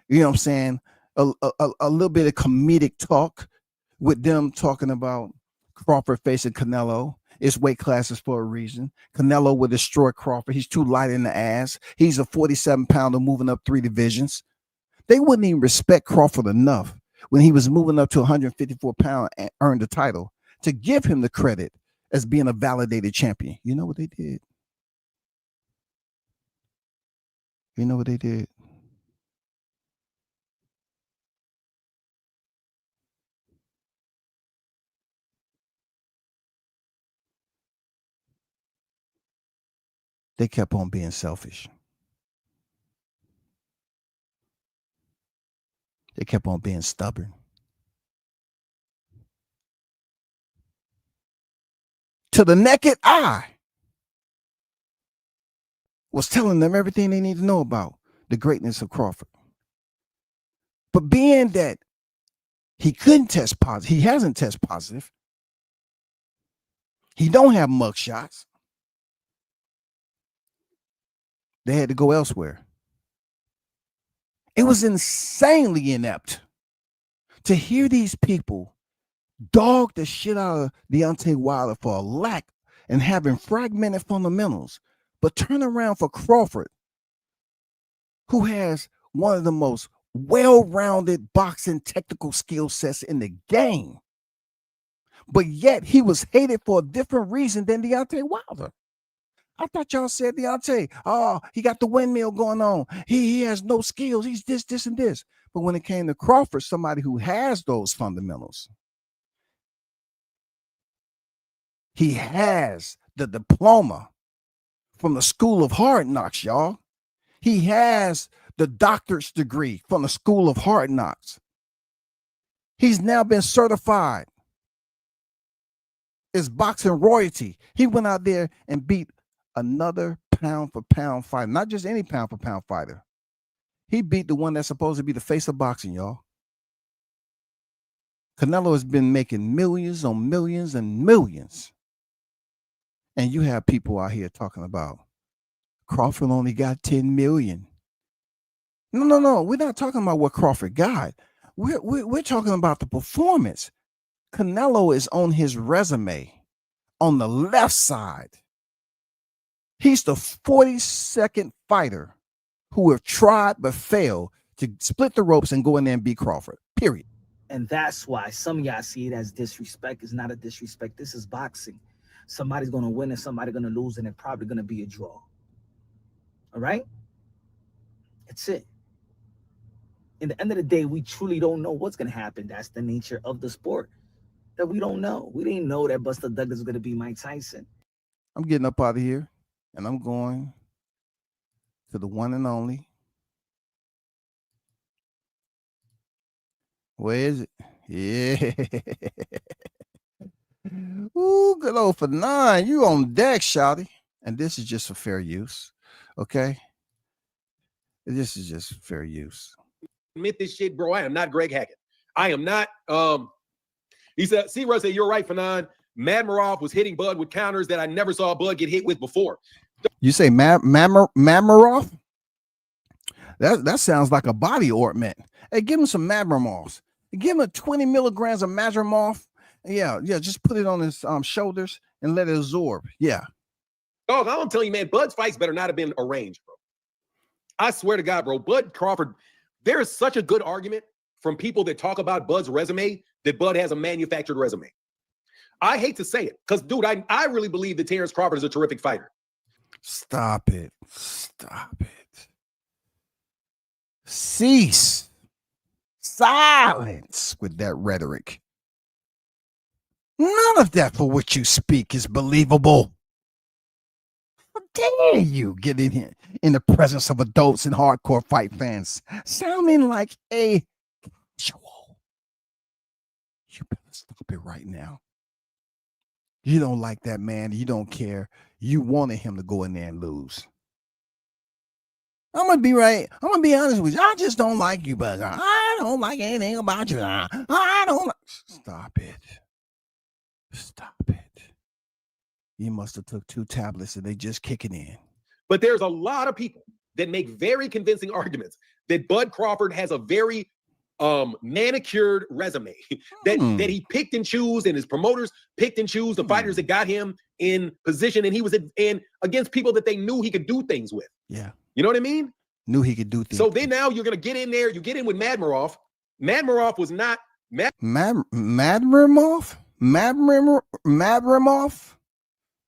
You know what I'm saying? A little bit of comedic talk with them talking about Crawford facing Canelo. It's weight classes for a reason. Canelo will destroy Crawford. He's too light in the ass. He's a 47-pounder moving up 3 divisions. They wouldn't even respect Crawford enough when he was moving up to 154 pounds and earned the title to give him the credit as being a validated champion. You know what they did? You know what they did? They kept on being selfish. They kept on being stubborn. To the naked eye, was telling them everything they need to know about the greatness of Crawford. But being that he couldn't test positive, he hasn't tested positive, he don't have mug shots, they had to go elsewhere. It was insanely inept to hear these people dog the shit out of Deontay Wilder for a lack and having fragmented fundamentals, but turn around for Crawford, who has one of the most well-rounded boxing technical skill sets in the game. But yet he was hated for a different reason than Deontay Wilder. I thought y'all said Deontay. Oh, he got the windmill going on. He has no skills. He's this, and this. But when it came to Crawford, somebody who has those fundamentals, he has the diploma from the School of Hard Knocks, y'all. He has the doctor's degree from the School of Hard Knocks. He's now been certified as boxing royalty. He went out there and beat another pound for pound fighter, not just any pound for pound fighter. He beat the one that's supposed to be the face of boxing, y'all. Canelo has been making millions on millions and millions. And you have people out here talking about Crawford only got 10 million. No. We're not talking about what Crawford got. We're talking about the performance. Canelo is on his resume on the left side. He's the 42nd fighter who have tried but failed to split the ropes and go in there and beat Crawford, period. And that's why some of y'all see it as disrespect. It's not a disrespect. This is boxing. Somebody's going to win and somebody's going to lose, and it's probably going to be a draw. All right? That's it. In the end of the day, we truly don't know what's going to happen. That's the nature of the sport, that we don't know. We didn't know that Buster Douglas is going to be Mike Tyson. I'm getting up out of here, and I'm going to the one and only. Where is it? Yeah. Ooh, good old for 9. You on deck, shouty. And this is just for fair use. Okay? This is just fair use. Admit this shit, bro. I am not Greg Hackett. I am not. He said, C-Russ said, you're right, Fanon. Madmarov was hitting Bud with counters that I never saw Bud get hit with before. You say Madmarov? That sounds like a body ointment. Hey, give him some Madmarovs. Give him 20 milligrams of Madmarov. Yeah, just put it on his shoulders and let it absorb. Yeah. Dog, I'm telling you, man, Bud's fights better not have been arranged, bro. I swear to God, bro, Bud Crawford, there is such a good argument from people that talk about Bud's resume that Bud has a manufactured resume. I hate to say it, because, dude, I really believe that Terrence Crawford is a terrific fighter. Stop it. Stop it. Cease. Silence with that rhetoric. None of that for which you speak is believable. How dare you get in here in the presence of adults and hardcore fight fans, sounding like a casual. You better stop it right now. You don't like that man. You don't care. You wanted him to go in there and lose. I'm going to be right. I'm going to be honest with you. I just don't like you, but I don't like anything about you. I don't like. Stop it. Stop it. You must have took 2 tablets and they just kicking in. But there's a lot of people that make very convincing arguments that Bud Crawford has a very manicured resume that he picked and chose, and his promoters picked and chose the fighters that got him in position, and he was in against people that they knew he could do things with. Yeah. You know what I mean? Knew he could do things. So then now you're going to get in there. You get in with Madmarov. Madmarov was not Madmarov?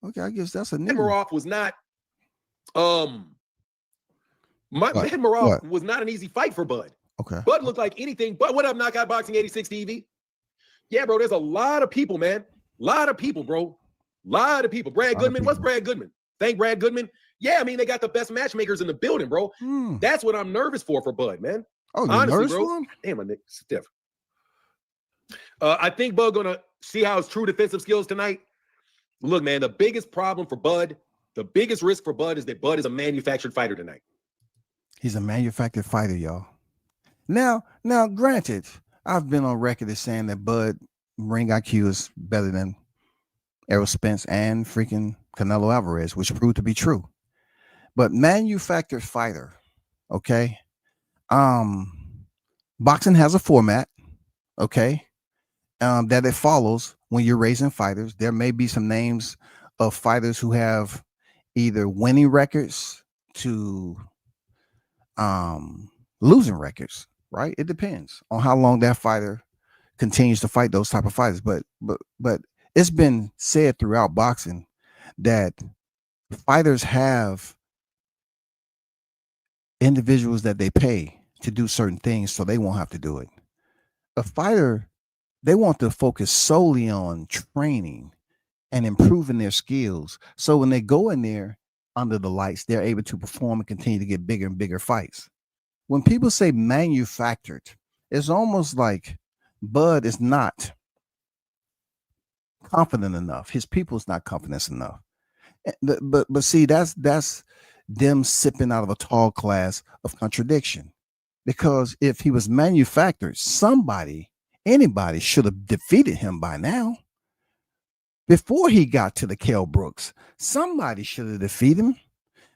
Okay, I guess that's a name. Madmarov was not Madmarov was not an easy fight for Bud. Okay. Bud looked like anything but. What up, Knockout Boxing 86 TV? Yeah, bro, there's a lot of people, man. A lot of people, bro. A lot of people. Brad Goodman. What's Brad Goodman? Thank Brad Goodman. Yeah, I mean, they got the best matchmakers in the building, bro. That's what I'm nervous for Bud, man. Oh, you're honestly, nervous bro. for him? Damn, my neck stiff. I think Bud gonna see how his true defensive skills tonight. Look, man, the biggest problem for Bud, the biggest risk for Bud is that Bud is a manufactured fighter tonight. He's a manufactured fighter, y'all. Now, granted, I've been on record as saying that Bud ring IQ is better than Errol Spence and freaking Canelo Alvarez, which proved to be true. But manufactured fighter, okay? Boxing has a format, okay, that it follows when you're raising fighters. There may be some names of fighters who have either winning records to losing records, right? It depends on how long that fighter continues to fight those type of fighters. But it's been said throughout boxing that Fighters have individuals that they pay to do certain things so they won't have to do it. A fighter, they want to focus solely on training and improving their skills. So when they go in there under the lights, they're able to perform and continue to get bigger and bigger fights. When people say manufactured, it's almost like Bud is not confident enough. His people's not confident enough. But see, that's them sipping out of a tall glass of contradiction. Because if he was manufactured, anybody should have defeated him by now. Before he got to the Kell Brooks, somebody should have defeated him.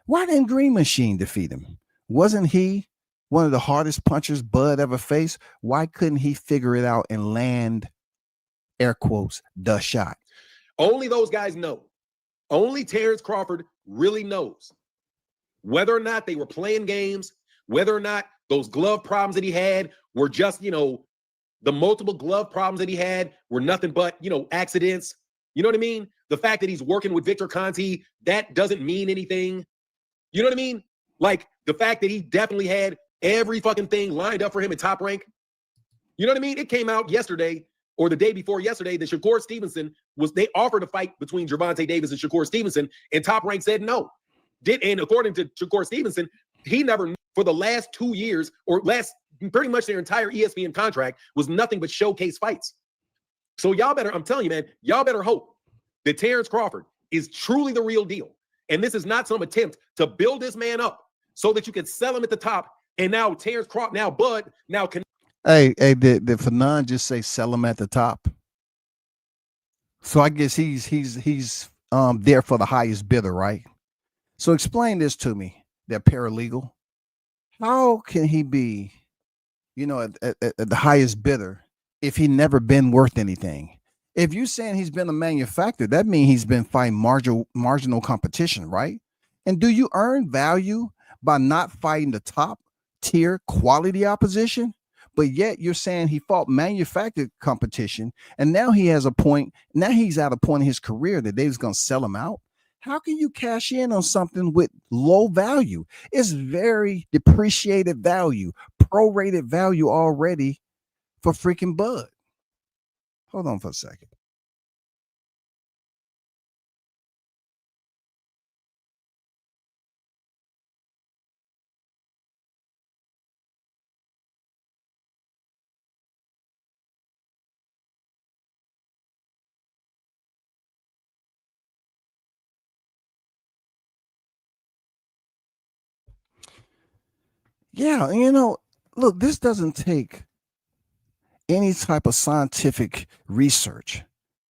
Why didn't Green Machine defeat him? Wasn't he one of the hardest punchers Bud ever faced? Why couldn't he figure it out and land, air quotes, the shot? Only those guys know. Only Terrence Crawford really knows whether or not they were playing games, whether or not those glove problems that he had were just, the multiple glove problems that he had were nothing but, accidents. You know what I mean? The fact that he's working with Victor Conti, that doesn't mean anything. You know what I mean? Like the fact that he definitely had every fucking thing lined up for him at Top Rank. You know what I mean? It came out yesterday or the day before yesterday that Shakur Stevenson they offered a fight between Gervonta Davis and Shakur Stevenson, and Top Rank said no. And according to Shakur Stevenson, he never, for the last 2 years or pretty much their entire ESPN contract was nothing but showcase fights. So I'm telling you, man, y'all better hope that Terrence Crawford is truly the real deal. And this is not some attempt to build this man up so that you can sell him at the top. And now Terrence Crawford, now Bud, now can. Hey, did Fanon just say sell him at the top? So I guess he's there for the highest bidder, right? So explain this to me. They're paralegal. How can he be, at the highest bidder if he never been worth anything? If you're saying he's been a manufacturer, that means he's been fighting marginal competition, right? And do you earn value by not fighting the top tier quality opposition? But yet you're saying he fought manufactured competition, and now he has a point. Now he's at a point in his career that they was going to sell him out. How can you cash in on something with low value? It's very depreciated value, prorated value already for freaking Bud. Hold on for a second. Yeah, look, this doesn't take any type of scientific research.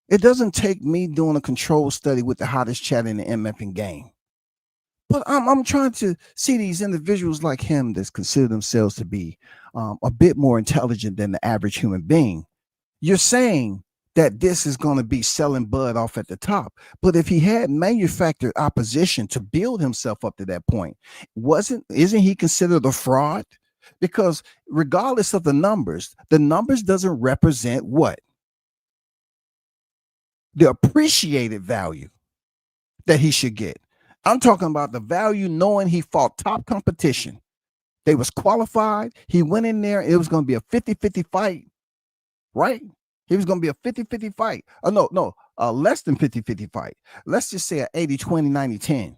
It doesn't take me doing a control study with the hottest chat in the MFing game. But I'm trying to see these individuals like him that consider themselves to be a bit more intelligent than the average human being. You're saying that this is going to be selling Bud off at the top. But if he had manufactured opposition to build himself up to that point, isn't he considered a fraud? Because regardless of the numbers doesn't represent what? The appreciated value that he should get. I'm talking about the value knowing he fought top competition. They was qualified. He went in there. It was going to be a 50-50 fight, right? He was going to be a 50-50 fight. Less than 50-50 fight. Let's just say an 80-20, 90-10.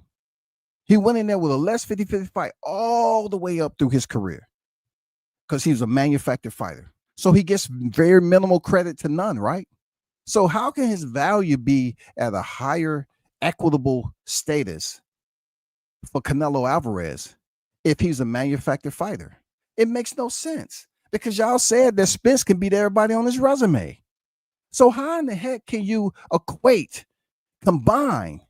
He went in there with a less 50-50 fight all the way up through his career because he was a manufactured fighter. So he gets very minimal credit to none, right? So how can his value be at a higher equitable status for Canelo Alvarez if he's a manufactured fighter? It makes no sense because y'all said that Spence can beat everybody on his resume. So how in the heck can you combine,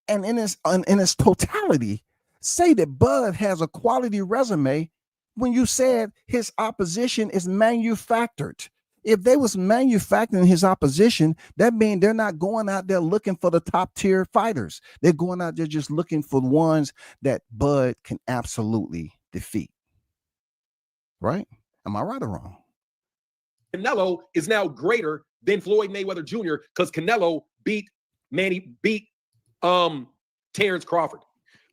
and in its totality, say that Bud has a quality resume when you said his opposition is manufactured? If they was manufacturing his opposition, that means they're not going out there looking for the top tier fighters. They're going out there just looking for the ones that Bud can absolutely defeat. Right? Am I right or wrong? Canelo is now greater than Floyd Mayweather Jr. because Canelo beat Terrence Crawford.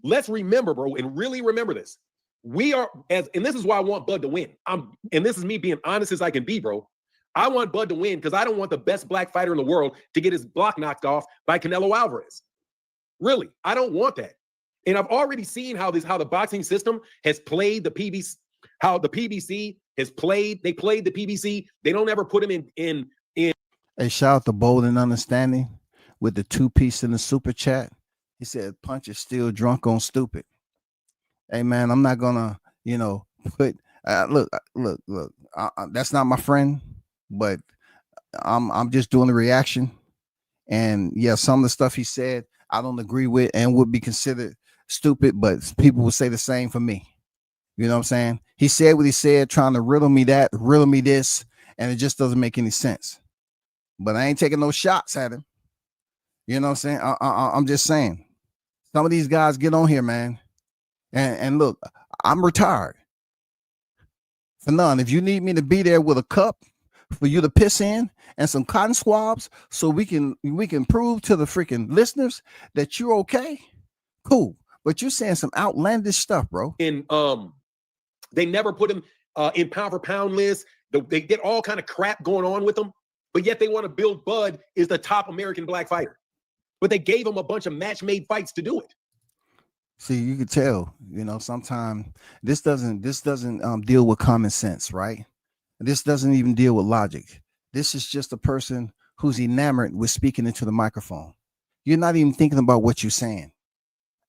Let's remember, bro, and really remember this. We are and this is why I want Bud to win. And this is me being honest as I can be, bro. I want Bud to win because I don't want the best black fighter in the world to get his block knocked off by Canelo Alvarez. Really, I don't want that. And I've already seen how the boxing system has played the PBC, how the PBC has played. They played the PBC. They don't ever put him in. Hey, shout out to Bold and Understanding with the 2-piece in the super chat. He said, "Punch is still drunk on stupid." Hey man, I'm not gonna, put. Look. That's not my friend, but I'm just doing the reaction. And yeah, some of the stuff he said, I don't agree with and would be considered stupid, but people will say the same for me. You know what I'm saying? He said what he said, trying to riddle me that, riddle me this, and it just doesn't make any sense. But I ain't taking no shots at him. You know what I'm saying? I'm just saying. Some of these guys get on here, man. And look, I'm retired. For none. If you need me to be there with a cup for you to piss in and some cotton swabs so we can prove to the freaking listeners that you're okay, cool. But you're saying some outlandish stuff, bro. They never put him in pound for pound list. They get all kind of crap going on with him, but yet they want to build Bud is the top American black fighter. But they gave him a bunch of match-made fights to do it. See, you can tell, sometimes this doesn't deal with common sense, right? This doesn't even deal with logic. This is just a person who's enamored with speaking into the microphone. You're not even thinking about what you're saying.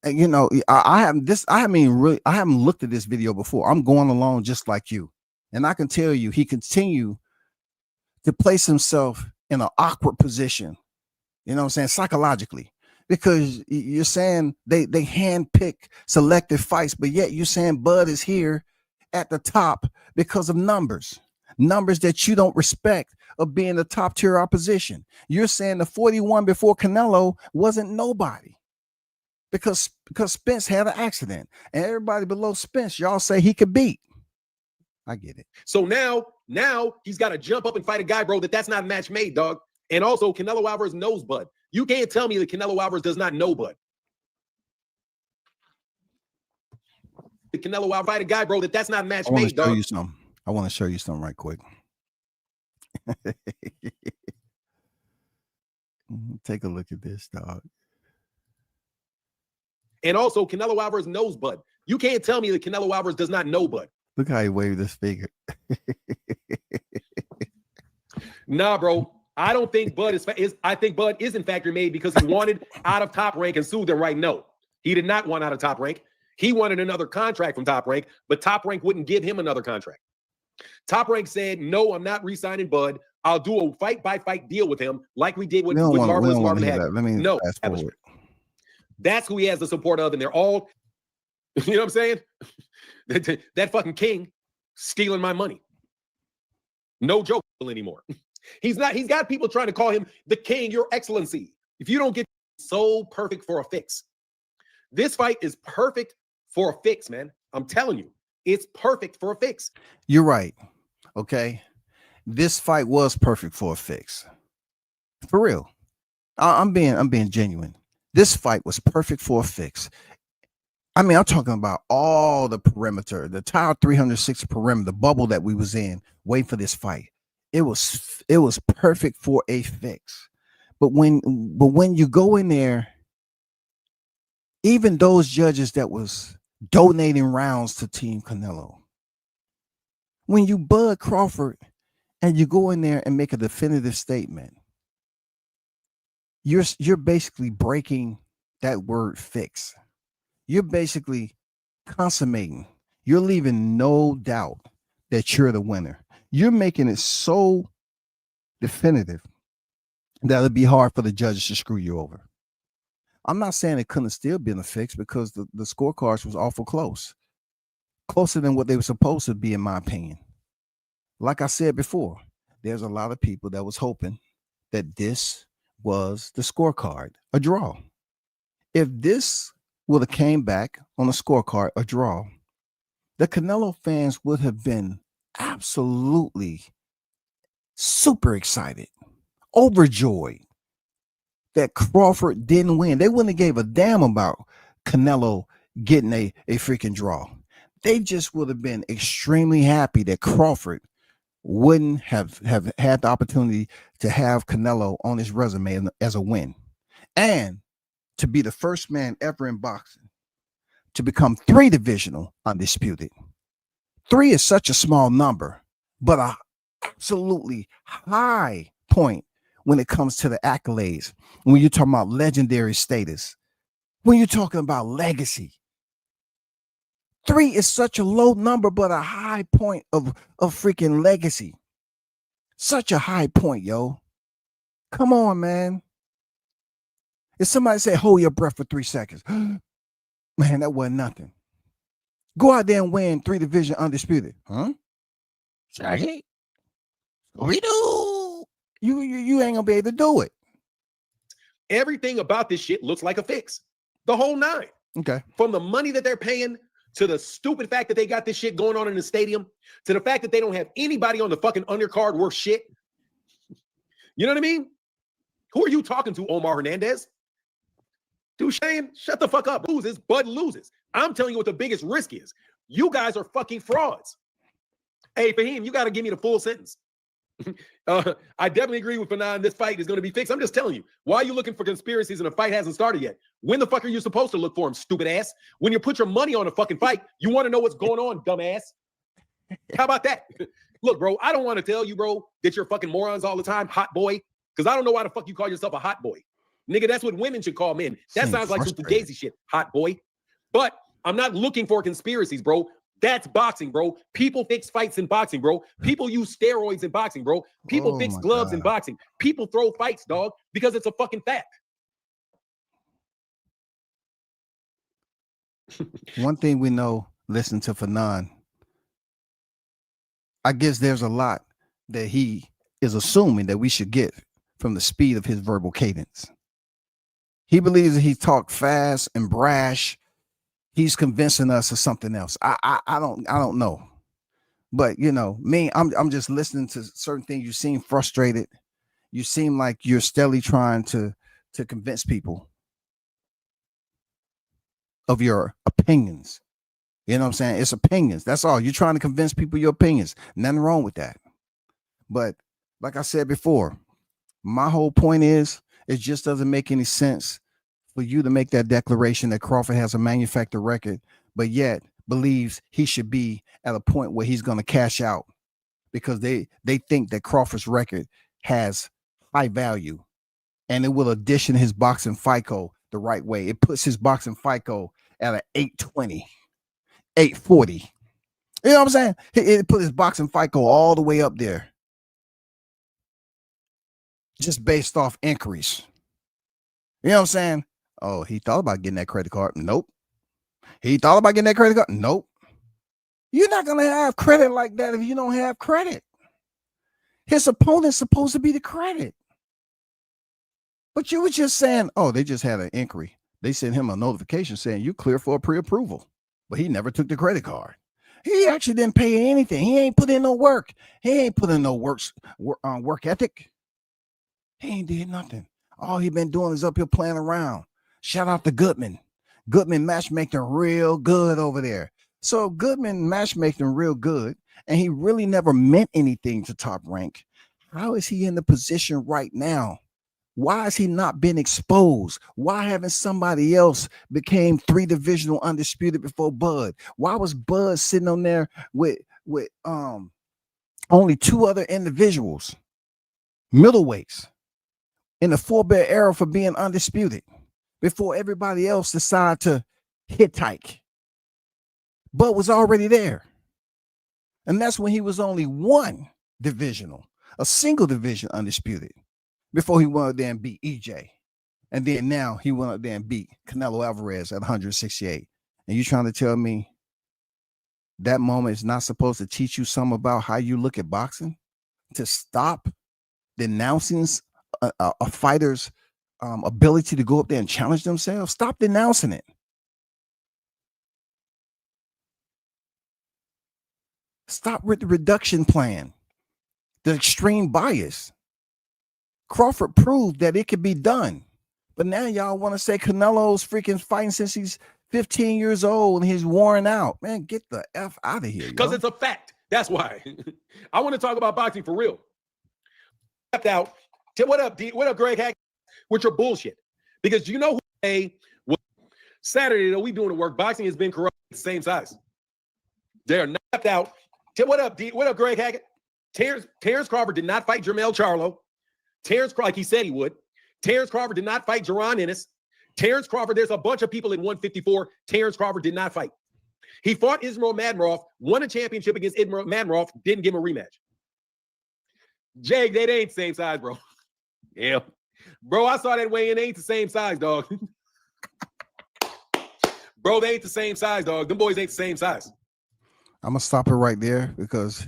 And I haven't looked at this video before. I'm going along just like you. And I can tell you, he continued to place himself in an awkward position, psychologically. Because you're saying they handpick selected fights, but yet you're saying Bud is here at the top because of numbers that you don't respect of being the top tier opposition. You're saying the 41 before Canelo wasn't nobody because Spence had an accident, and everybody below Spence, y'all say he could beat. I get it. So now he's got to jump up and fight a guy, bro, that's not match made, dog. And also Canelo Alvarez knows Bud. You can't tell me that Canelo Alvarez does not know Bud. The Canelo Alvarez fight a guy, bro, that's not match made, dog. I want to show you something right quick. Take a look at this, dog. And also Canelo Alvarez knows Bud. You can't tell me that Canelo Alvarez does not know Bud. Look how he waved this finger. Nah, bro. I don't think Bud is. I think Bud is in factory made because he wanted out of Top Rank and sued them right. No, he did not want out of Top Rank. He wanted another contract from Top Rank, but Top Rank wouldn't give him another contract. Top Rank said, "No, I'm not re-signing Bud. I'll do a fight-by-fight deal with him, like we did with Marvelous Marvin Hagler." No, that's who he has the support of, and they're all, you know what I'm saying? That fucking king stealing my money. No joke anymore. He's got people trying to call him the king, your excellency. If you don't get so perfect for a fix. This fight is perfect for a fix, man. I'm telling you, it's perfect for a fix. You're right. Okay. This fight was perfect for a fix. For real. I'm being genuine. This fight was perfect for a fix. I mean, I'm talking about all the perimeter, the entire 360 perimeter, the bubble that we was in, waiting for this fight. It was perfect for a fix. But when you go in there, even those judges that was donating rounds to Team Canelo, when you Bud Crawford and you go in there and make a definitive statement, you're basically breaking that word fix. You're basically consummating. You're leaving no doubt that you're the winner. You're making it so definitive that it'd be hard for the judges to screw you over. I'm not saying it couldn't still been a fix because the scorecards was awful close. Closer than what they were supposed to be, in my opinion. Like I said before, there's a lot of people that was hoping that this was the scorecard, a draw. If this would have came back on the scorecard, a draw, the Canelo fans would have been absolutely super excited, overjoyed that Crawford didn't win, they wouldn't have gave a damn about Canelo getting a freaking draw. They just would have been extremely happy that Crawford wouldn't have had the opportunity to have Canelo on his resume as a win, and to be the first man ever in boxing to become 3 divisional undisputed. 3 is such a small number, but a absolutely high point when it comes to the accolades. When you're talking about legendary status, when you're talking about legacy, 3 is such a low number, but a high point of freaking legacy. Such a high point, yo. Come on, man. If somebody said, hold your breath for 3 seconds, man, that wasn't nothing. Go out there and win 3 division undisputed. Huh? Shaggy? We do. You ain't gonna be able to do it. Everything about this shit looks like a fix. The whole 9. Okay. From the money that they're paying, to the stupid fact that they got this shit going on in the stadium, to the fact that they don't have anybody on the fucking undercard worth shit. You know what I mean? Who are you talking to, Omar Hernandez? Dude, Shane, shut the fuck up. Loses, Bud loses. I'm telling you what the biggest risk is. You guys are fucking frauds. Hey, Fahim, you got to give me the full sentence. I definitely agree with Fanon. This fight is going to be fixed. I'm just telling you, why are you looking for conspiracies and the fight hasn't started yet? When the fuck are you supposed to look for them, stupid ass? When you put your money on a fucking fight, you want to know what's going on, dumbass. How about that? Look, bro, I don't want to tell you, bro, that you're fucking morons all the time, hot boy, because I don't know why the fuck you call yourself a hot boy. Nigga, that's what women should call men. That sounds like some fugazi shit, hot boy. But I'm not looking for conspiracies, bro. That's boxing, bro. People fix fights in boxing, bro. People use steroids in boxing, bro. People fix gloves in boxing. People throw fights, dog, because it's a fucking fact. One thing we know, listen to Fanon, I guess there's a lot that he is assuming that we should get from the speed of his verbal cadence. He believes that he talked fast and brash. He's convincing us of something else. I don't know. But you know, me, I'm just listening to certain things. You seem frustrated. You seem like you're steadily trying to convince people of your opinions. You know what I'm saying? It's opinions. That's all. You're trying to convince people your opinions. Nothing wrong with that. But like I said before, my whole point is it just doesn't make any sense for you to make that declaration that Crawford has a manufactured record, but yet believes he should be at a point where he's going to cash out because they think that Crawford's record has high value and it will addition his boxing FICO the right way. It puts his boxing FICO at an 820, 840. You know what I'm saying? It put his boxing FICO all the way up there. Just based off inquiries. You know what I'm saying? Oh, he thought about getting that credit card. Nope. He thought about getting that credit card. Nope. You're not going to have credit like that if you don't have credit. His opponent's supposed to be the credit. But you were just saying, oh, they just had an inquiry. They sent him a notification saying you clear for a pre-approval. But he never took the credit card. He actually didn't pay anything. He ain't put in no work. He ain't put in no work ethic. He ain't did nothing. All he been doing is up here playing around. Shout out to Goodman. Goodman matchmaking real good over there. So Goodman matchmaking real good, and he really never meant anything to Top Rank. How is he in the position right now? Why has he not been exposed? Why haven't somebody else became 3 divisional undisputed before Bud? Why was Bud sitting on there with only 2 other individuals, middleweights, in the 4-bear era for being undisputed before everybody else decided to hitchhike? Bud was already there. And that's when he was only 1 divisional, a single division undisputed, before he went up there and beat EJ. And then now he went up there and beat Canelo Alvarez at 168. And you trying to tell me that moment is not supposed to teach you something about how you look at boxing? To stop denouncing a fighter's ability to go up there and challenge themselves? Stop denouncing it. Stop with the reduction plan, the extreme bias. Crawford proved that it could be done. But now y'all want to say Canelo's freaking fighting since he's 15 years old and he's worn out. Man, get the F out of here. Because it's a fact. That's why. I want to talk about boxing for real. Stepped out. What up, D? What up, Greg Hack? With your bullshit. Because you know who Saturday, though, we doing the work. Boxing has been corrupt the same size. They're knocked out. What up, D? What up, Greg Hackett? Terrence Crawford did not fight Jermell Charlo. Terrence Crawford, like he said he would. Terrence Crawford did not fight Jaron Ennis. Terrence Crawford, there's a bunch of people in 154. Terrence Crawford did not fight. He fought Ismail Madmarov, won a championship against Ismail Madmarov, didn't give him a rematch. Jake, they ain't the same size, bro. Yeah. Bro, I saw that weigh-in. They ain't the same size, dog. Bro, they ain't the same size, dog. Them boys ain't the same size. I'm going to stop it right there because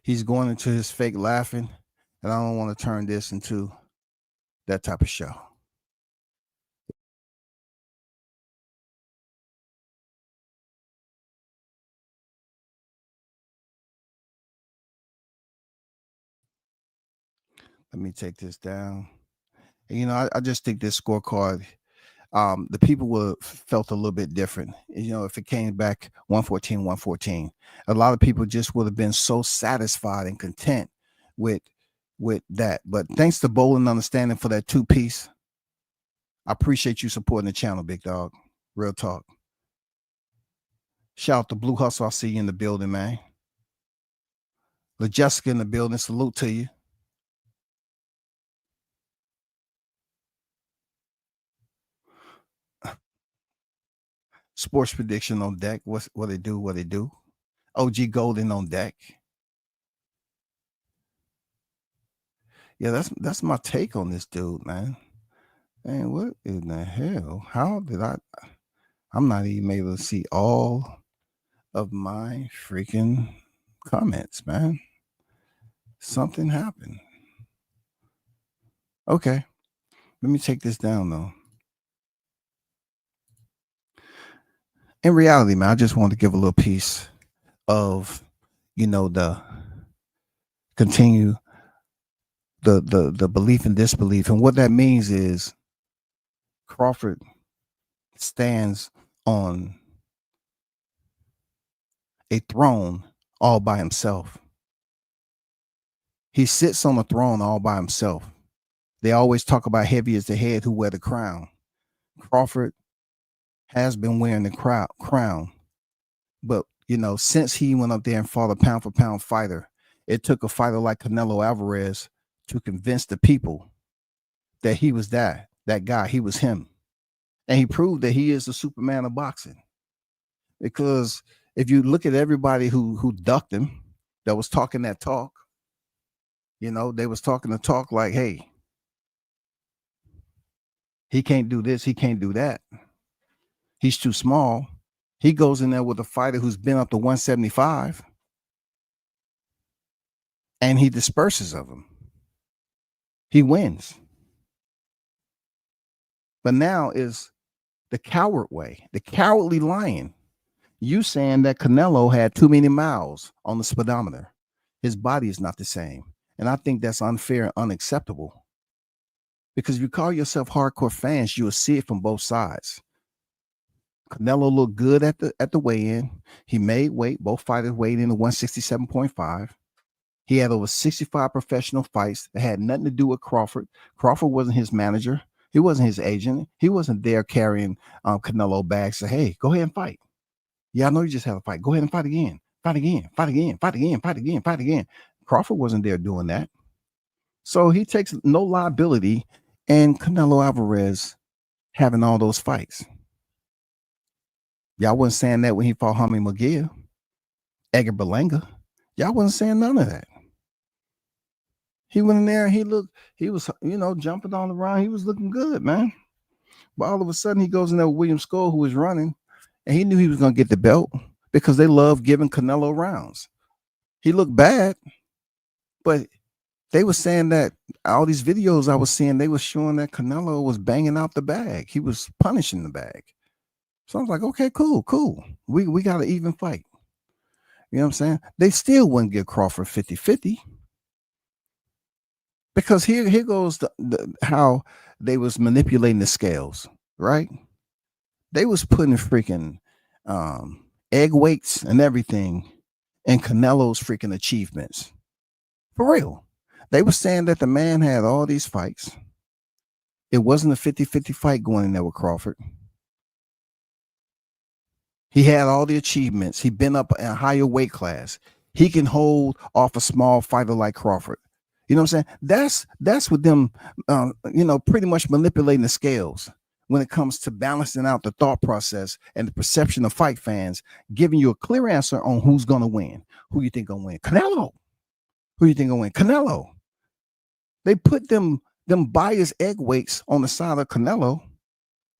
he's going into his fake laughing, and I don't want to turn this into that type of show. Let me take this down. And, you know, I just think this scorecard, the people would have felt a little bit different. You know, if it came back 114, a lot of people just would have been so satisfied and content with that. But thanks to Bowling Understanding for that 2-piece. I appreciate you supporting the channel, big dog. Real talk. Shout out to Blue Hustle. I see you in the building, man. LaJessica in the building. Salute to you. Sports prediction on deck. What they do. OG Golden on deck. Yeah, that's my take on this dude, man. Man, what in the hell? How did I'm not even able to see all of my freaking comments, man. Something happened. Okay. Let me take this down though. In reality, man, I just want to give a little piece of, you know, the belief and disbelief. And what that means is Crawford stands on a throne all by himself. He sits on a throne all by himself. They always talk about heavy is the head who wear the crown. Crawford has been wearing the crown. But, you know, since he went up there and fought a pound for pound fighter, it took a fighter like Canelo Alvarez to convince the people that he was that guy. He was him. And he proved that he is the Superman of boxing. Because if you look at everybody who ducked him, that was talking that talk, you know, they was talking the talk like, hey, he can't do this, he can't do that. He's too small. He goes in there with a fighter who's been up to 175 and he disperses of him. He wins. But now is the coward way, the cowardly lion. You saying that Canelo had too many miles on the speedometer. His body is not the same. And I think that's unfair and unacceptable. Because if you call yourself hardcore fans, you will see it from both sides. Canelo looked good at the weigh-in. He made weight. Both fighters weighed in at 167.5. He had over 65 professional fights that had nothing to do with Crawford. Crawford wasn't his manager. He wasn't his agent. He wasn't there carrying Canelo bags. Say, hey, go ahead and fight. Yeah, I know you just had a fight. Go ahead and fight again. Fight again. Fight again. Fight again. Fight again. Fight again. Crawford wasn't there doing that. So he takes no liability in Canelo Alvarez having all those fights. Y'all wasn't saying that when he fought Jaime McGill, Edgar Berlanga. Y'all wasn't saying none of that. He went in there and he was, you know, jumping all around. He was looking good, man. But all of a sudden he goes in there with William Skull, who was running, and he knew he was going to get the belt because they love giving Canelo rounds. He looked bad, but they were saying that all these videos I was seeing, they were showing that Canelo was banging out the bag. He was punishing the bag. So I was like, okay, cool. We got an even fight. You know what I'm saying? They still wouldn't give Crawford 50-50. Because here goes how they was manipulating the scales, right? They was putting freaking egg weights and everything in Canelo's freaking achievements. For real. They were saying that the man had all these fights. It wasn't a 50-50 fight going in there with Crawford. He had all the achievements. He'd been up in a higher weight class. He can hold off a small fighter like Crawford. You know what I'm saying? That's with them, pretty much manipulating the scales when it comes to balancing out the thought process and the perception of fight fans, giving you a clear answer on who's going to win. Who you think going to win? Canelo. Who you think going to win? Canelo. They put them biased egg weights on the side of Canelo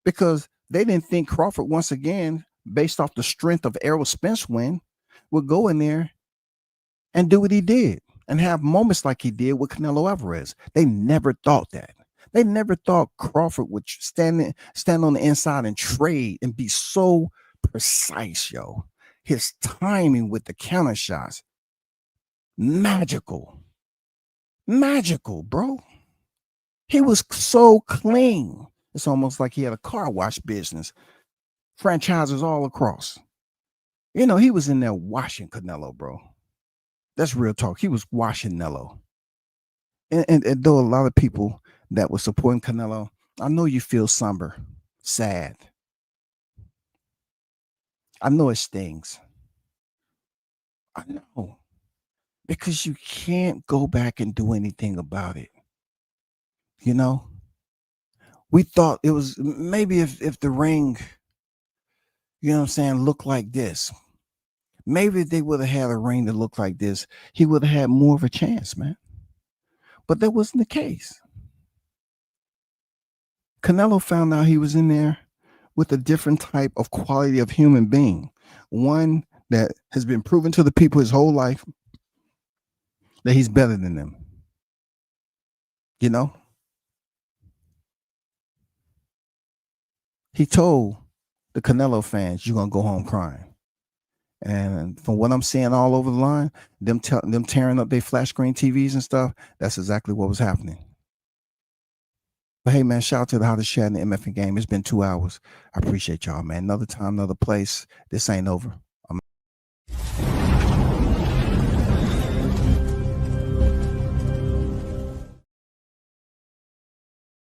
because they didn't think Crawford, once again, based off the strength of Errol Spence win, would go in there and do what he did and have moments like he did with Canelo Alvarez. They never thought that. They never thought Crawford would stand on the inside and trade and be so precise, yo. His timing with the counter shots, magical, bro. He was so clean. It's almost like he had a car wash business, franchises all across. You know, he was in there washing Canelo, bro. That's real talk. He was washing Canelo. And though a lot of people that were supporting Canelo, I know you feel somber, sad. I know it stings. I know. Because you can't go back and do anything about it. You know? We thought it was maybe if the ring, you know what I'm saying, looked like this. Maybe if they would have had a ring that looked like this, he would have had more of a chance, man. But that wasn't the case. Canelo found out he was in there with a different type of quality of human being. One that has been proven to the people his whole life that he's better than them. You know? He told the Canelo fans, you're going to go home crying. And from what I'm seeing all over the line, them tearing up their flash screen TVs and stuff, that's exactly what was happening. But hey, man, shout out to the hottest chat in the MFN game. It's been 2 hours. I appreciate y'all, man. Another time, another place. This ain't over.